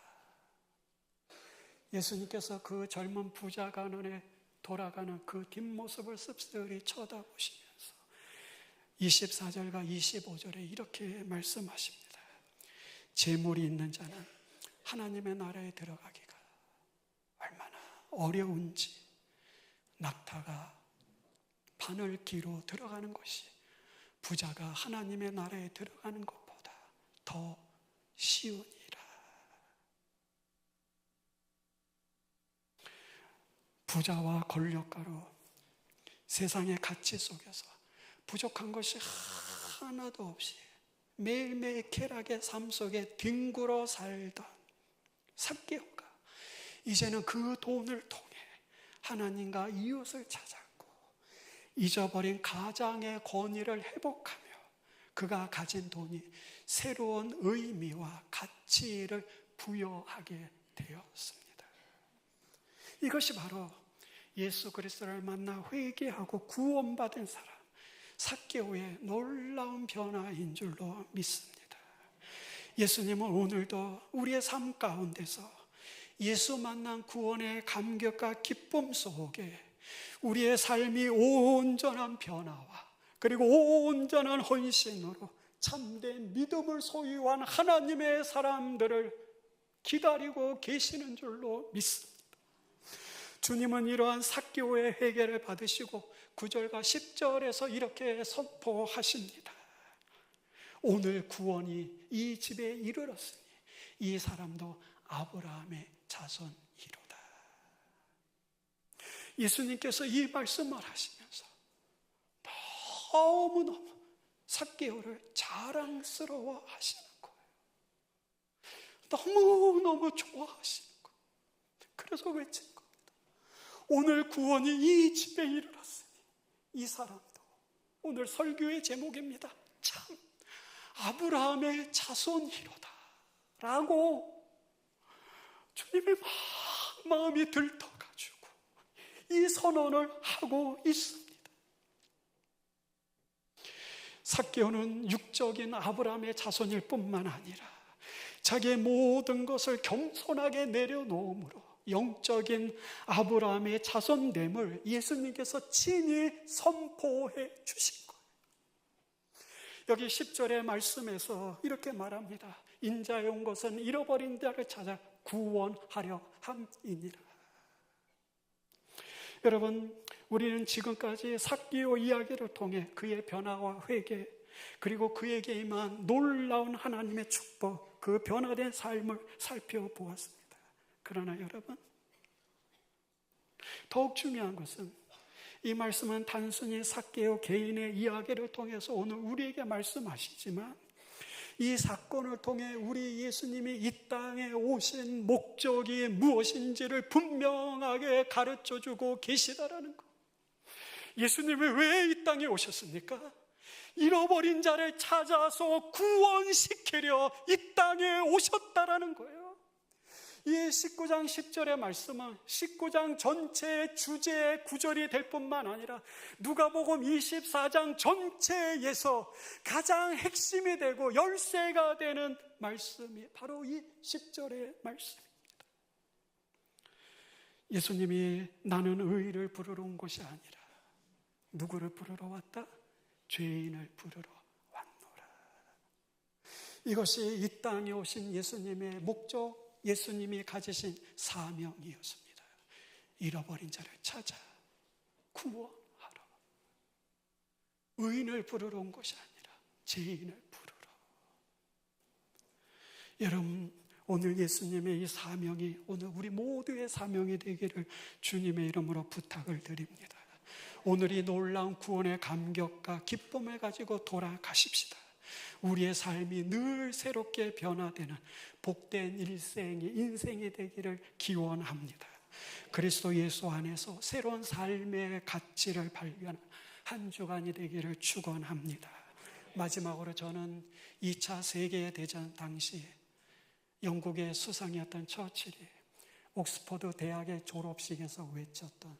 예수님께서 그 젊은 부자 간원의 돌아가는 그 뒷모습을 씁쓸히 쳐다보시면서 24절과 25절에 이렇게 말씀하십니다. 재물이 있는 자는 하나님의 나라에 들어가기가 얼마나 어려운지, 낙타가 바늘기로 들어가는 것이 부자가 하나님의 나라에 들어가는 것보다 더 쉬우니라. 부자와 권력가로 세상의 가치 속에서 부족한 것이 하나도 없이 매일매일 쾌락의 삶 속에 뒹굴어 살던 삭개오가 이제는 그 돈을 통해 하나님과 이웃을 찾았고 잊어버린 가장의 권위를 회복하며 그가 가진 돈이 새로운 의미와 가치를 부여하게 되었습니다. 이것이 바로 예수 그리스도를 만나 회개하고 구원받은 사람 삭개오의 놀라운 변화인 줄로 믿습니다. 예수님은 오늘도 우리의 삶 가운데서 예수 만난 구원의 감격과 기쁨 속에 우리의 삶이 온전한 변화와 그리고 온전한 헌신으로 참된 믿음을 소유한 하나님의 사람들을 기다리고 계시는 줄로 믿습니다. 주님은 이러한 삭개오의 회개를 받으시고 9절과 10절에서 이렇게 선포하십니다. 오늘 구원이 이 집에 이르렀으니 이 사람도 아브라함의 자손이로다. 예수님께서 이 말씀을 하시면서 너무너무 삭개오를 자랑스러워 하시는 거예요. 너무너무 좋아하시는 거예요. 그래서 외친 겁니다. 오늘 구원이 이 집에 이르렀으니 이 사람도, 오늘 설교의 제목입니다. 참 아브라함의 자손이로다 라고 주님의 마음이 들떠가지고 이 선언을 하고 있습니다. 삭개오는 육적인 아브라함의 자손일 뿐만 아니라 자기의 모든 것을 겸손하게 내려놓음으로 영적인 아브라함의 자손됨을 예수님께서 친히 선포해 주신 거예요. 여기 10절의 말씀에서 이렇게 말합니다. 인자에 온 것은 잃어버린 자를 찾아 구원하려 함이니라. 여러분, 우리는 지금까지 삭개오 이야기를 통해 그의 변화와 회개, 그리고 그에게 임한 놀라운 하나님의 축복, 그 변화된 삶을 살펴보았습니다. 그러나 여러분, 더욱 중요한 것은 이 말씀은 단순히 삭개오 개인의 이야기를 통해서 오늘 우리에게 말씀하시지만 이 사건을 통해 우리 예수님이 이 땅에 오신 목적이 무엇인지를 분명하게 가르쳐주고 계시다라는 것. 예수님이 왜 이 땅에 오셨습니까? 잃어버린 자를 찾아서 구원시키려 이 땅에 오셨다라는 거예요. 이 19장 10절의 말씀은 19장 전체의 주제의 구절이 될 뿐만 아니라 누가복음 24장 전체에서 가장 핵심이 되고 열쇠가 되는 말씀이 바로 이 10절의 말씀입니다. 예수님이 나는 의를 부르러 온 것이 아니라 누구를 부르러 왔다? 죄인을 부르러 왔노라. 이것이 이 땅에 오신 예수님의 목적, 예수님이 가지신 사명이었습니다. 잃어버린 자를 찾아 구원하러. 의인을 부르러 온 것이 아니라 죄인을 부르러. 여러분, 오늘 예수님의 이 사명이 오늘 우리 모두의 사명이 되기를 주님의 이름으로 부탁을 드립니다. 오늘 이 놀라운 구원의 감격과 기쁨을 가지고 돌아가십시다. 우리의 삶이 늘 새롭게 변화되는 복된 인생이 되기를 기원합니다. 그리스도 예수 안에서 새로운 삶의 가치를 발견한 한 주간이 되기를 축원합니다. 마지막으로 저는 2차 세계대전 당시 영국의 수상이었던 처칠이 옥스퍼드 대학의 졸업식에서 외쳤던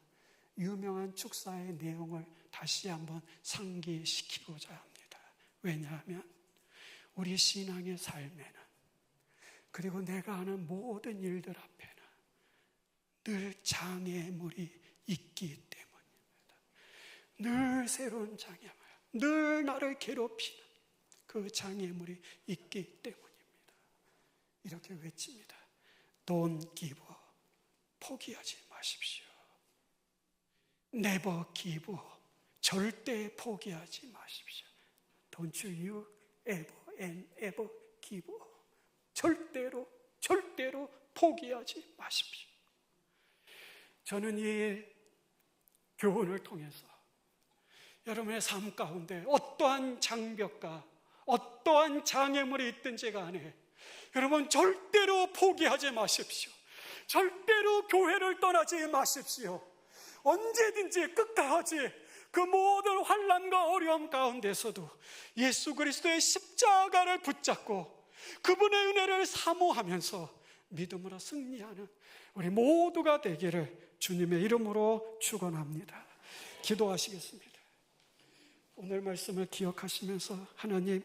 유명한 축사의 내용을 다시 한번 상기시키고자 합니다. 왜냐하면 우리 신앙의 삶에는 그리고 내가 하는 모든 일들 앞에는 늘 장애물이 있기 때문입니다. 늘 새로운 장애물, 늘 나를 괴롭히는 그 장애물이 있기 때문입니다. 이렇게 외칩니다. Don't give up. 포기하지 마십시오. Never give up. 절대 포기하지 마십시오. Don't you ever and ever give up. 절대로 포기하지 마십시오. 저는 이 교훈을 통해서 여러분의 삶 가운데 어떠한 장벽과 어떠한 장애물이 있든지 간에 여러분 절대로 포기하지 마십시오. 절대로 교회를 떠나지 마십시오. 언제든지 끝까지 그 모든 환난과 어려움 가운데서도 예수 그리스도의 십자가를 붙잡고 그분의 은혜를 사모하면서 믿음으로 승리하는 우리 모두가 되기를 주님의 이름으로 축원합니다. 기도하시겠습니다. 오늘 말씀을 기억하시면서 하나님,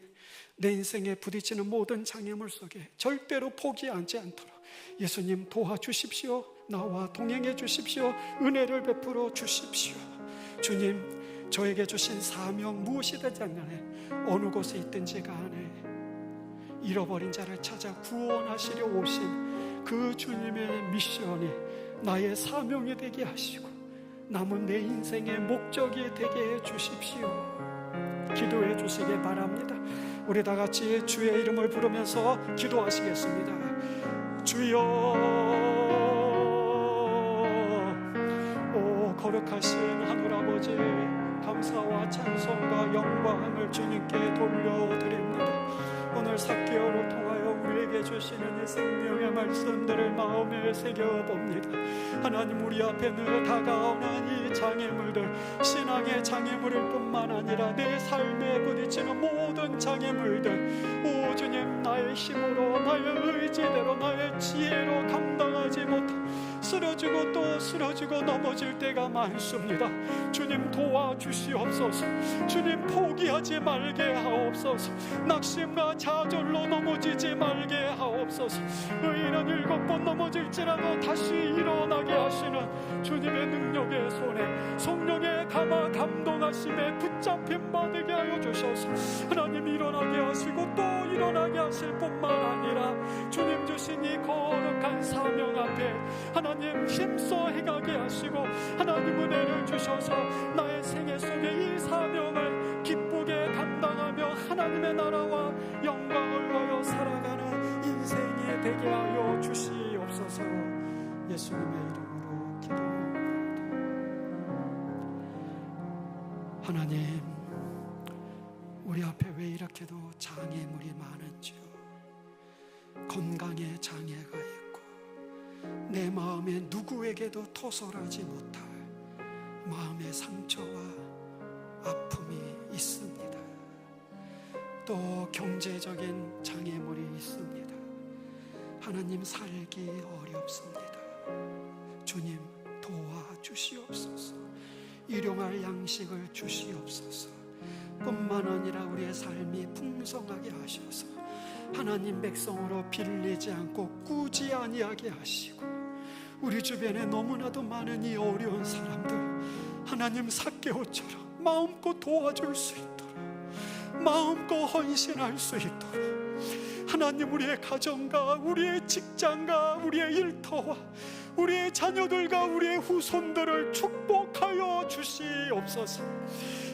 내 인생에 부딪히는 모든 장애물 속에 절대로 포기하지 않도록 예수님 도와주십시오. 나와 동행해 주십시오. 은혜를 베풀어 주십시오. 주님, 저에게 주신 사명 무엇이든지 간에 어느 곳에 있든지 간에 잃어버린 자를 찾아 구원하시려 오신 그 주님의 미션이 나의 사명이 되게 하시고 남은 내 인생의 목적이 되게 해 주십시오. 기도해 주시기 바랍니다. 우리 다 같이 주의 이름을 부르면서 기도하시겠습니다. 주여, 오 거룩하신 하늘아버지, 감사와 찬송과 영광을 주님께 돌려드립니다. 오늘 삭개오를 통하여 우리에게 주시는 이 생명의 말씀들을 마음에 새겨봅니다. 하나님, 우리 앞에 늘 다가오는 이 장애물들, 신앙의 장애물일 뿐만 아니라 내 삶에 부딪히는 모든 장애물들, 오 주님, 나의 힘으로, 나의 의지대로, 나의 지혜로 감당하지 못한 쓰러지고 또 쓰러지고 넘어질 때가 많습니다. 주님 도와주시옵소서. 주님 포기하지 말게 하옵소서. 낙심과 좌절로 넘어지지 말게 하옵소서. 의인은 7번 넘어질지라도 다시 일어나게 하시는 주님의 능력의 손에 성령의 감화 감동하심에 붙잡힘 받게 하여 주셔서 하나님 일어나게 하시고 또 일어나게 하실 뿐만 아니라 주님 주신 이 거룩한 사명 앞에 하나님 힘써 행하게 하시고 하나님 은혜를 주셔서 나의 생애 속에 이 사명을 기쁘게 감당하며 하나님의 나라와 영광을 위하여 살아가는 인생이 되게 하여 주시옵소서. 예수님의 이름으로 기도합니다. 하나님, 우리 앞에 왜 이렇게도 장애물이 많은지요. 건강에 장애가 있고 내 마음에 누구에게도 토설하지 못할 마음의 상처와 아픔이 있습니다. 또 경제적인 장애물이 있습니다. 하나님, 살기 어렵습니다. 주님, 도와주시옵소서. 일용할 양식을 주시옵소서. 뿐만 아니라 우리의 삶이 풍성하게 하셔서 하나님 백성으로 빌리지 않고 꾸지 아니하게 하시고, 우리 주변에 너무나도 많은 이 어려운 사람들 하나님 삭개오처럼 마음껏 도와줄 수 있도록, 마음껏 헌신할 수 있도록 하나님, 우리의 가정과 우리의 직장과 우리의 일터와 우리의 자녀들과 우리의 후손들을 축복하여 주시옵소서.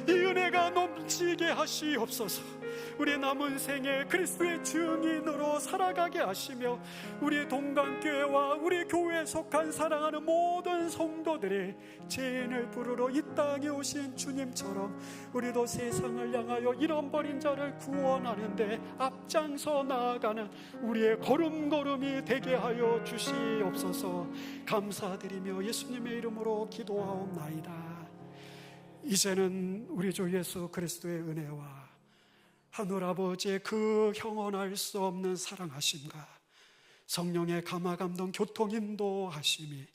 이 은혜가 넘치게 하시옵소서. 우리 남은 생에 그리스도의 증인으로 살아가게 하시며, 우리 동강교회와 우리 교회에 속한 사랑하는 모든 성도들이 죄인을 부르러 이 땅에 오신 주님처럼 우리도 세상을 향하여 잃어버린 자를 구원하는데 앞장서 나아가는 우리의 걸음걸음이 되게 하여 주시옵소서. 감사드리며 예수님의 이름으로 기도하옵나이다. 이제는 우리 주 예수 그리스도의 은혜와 하늘아버지의 그 형언할 수 없는 사랑하심과 성령의 감화감동 교통인도하심이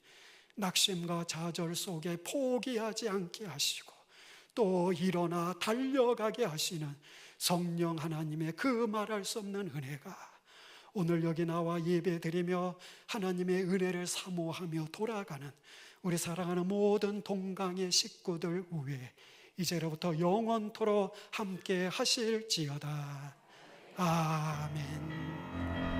낙심과 좌절 속에 포기하지 않게 하시고 또 일어나 달려가게 하시는 성령 하나님의 그 말할 수 없는 은혜가 오늘 여기 나와 예배드리며 하나님의 은혜를 사모하며 돌아가는 우리 사랑하는 모든 동강의 식구들 위에 이제로부터 영원토록 함께 하실지어다. 아멘.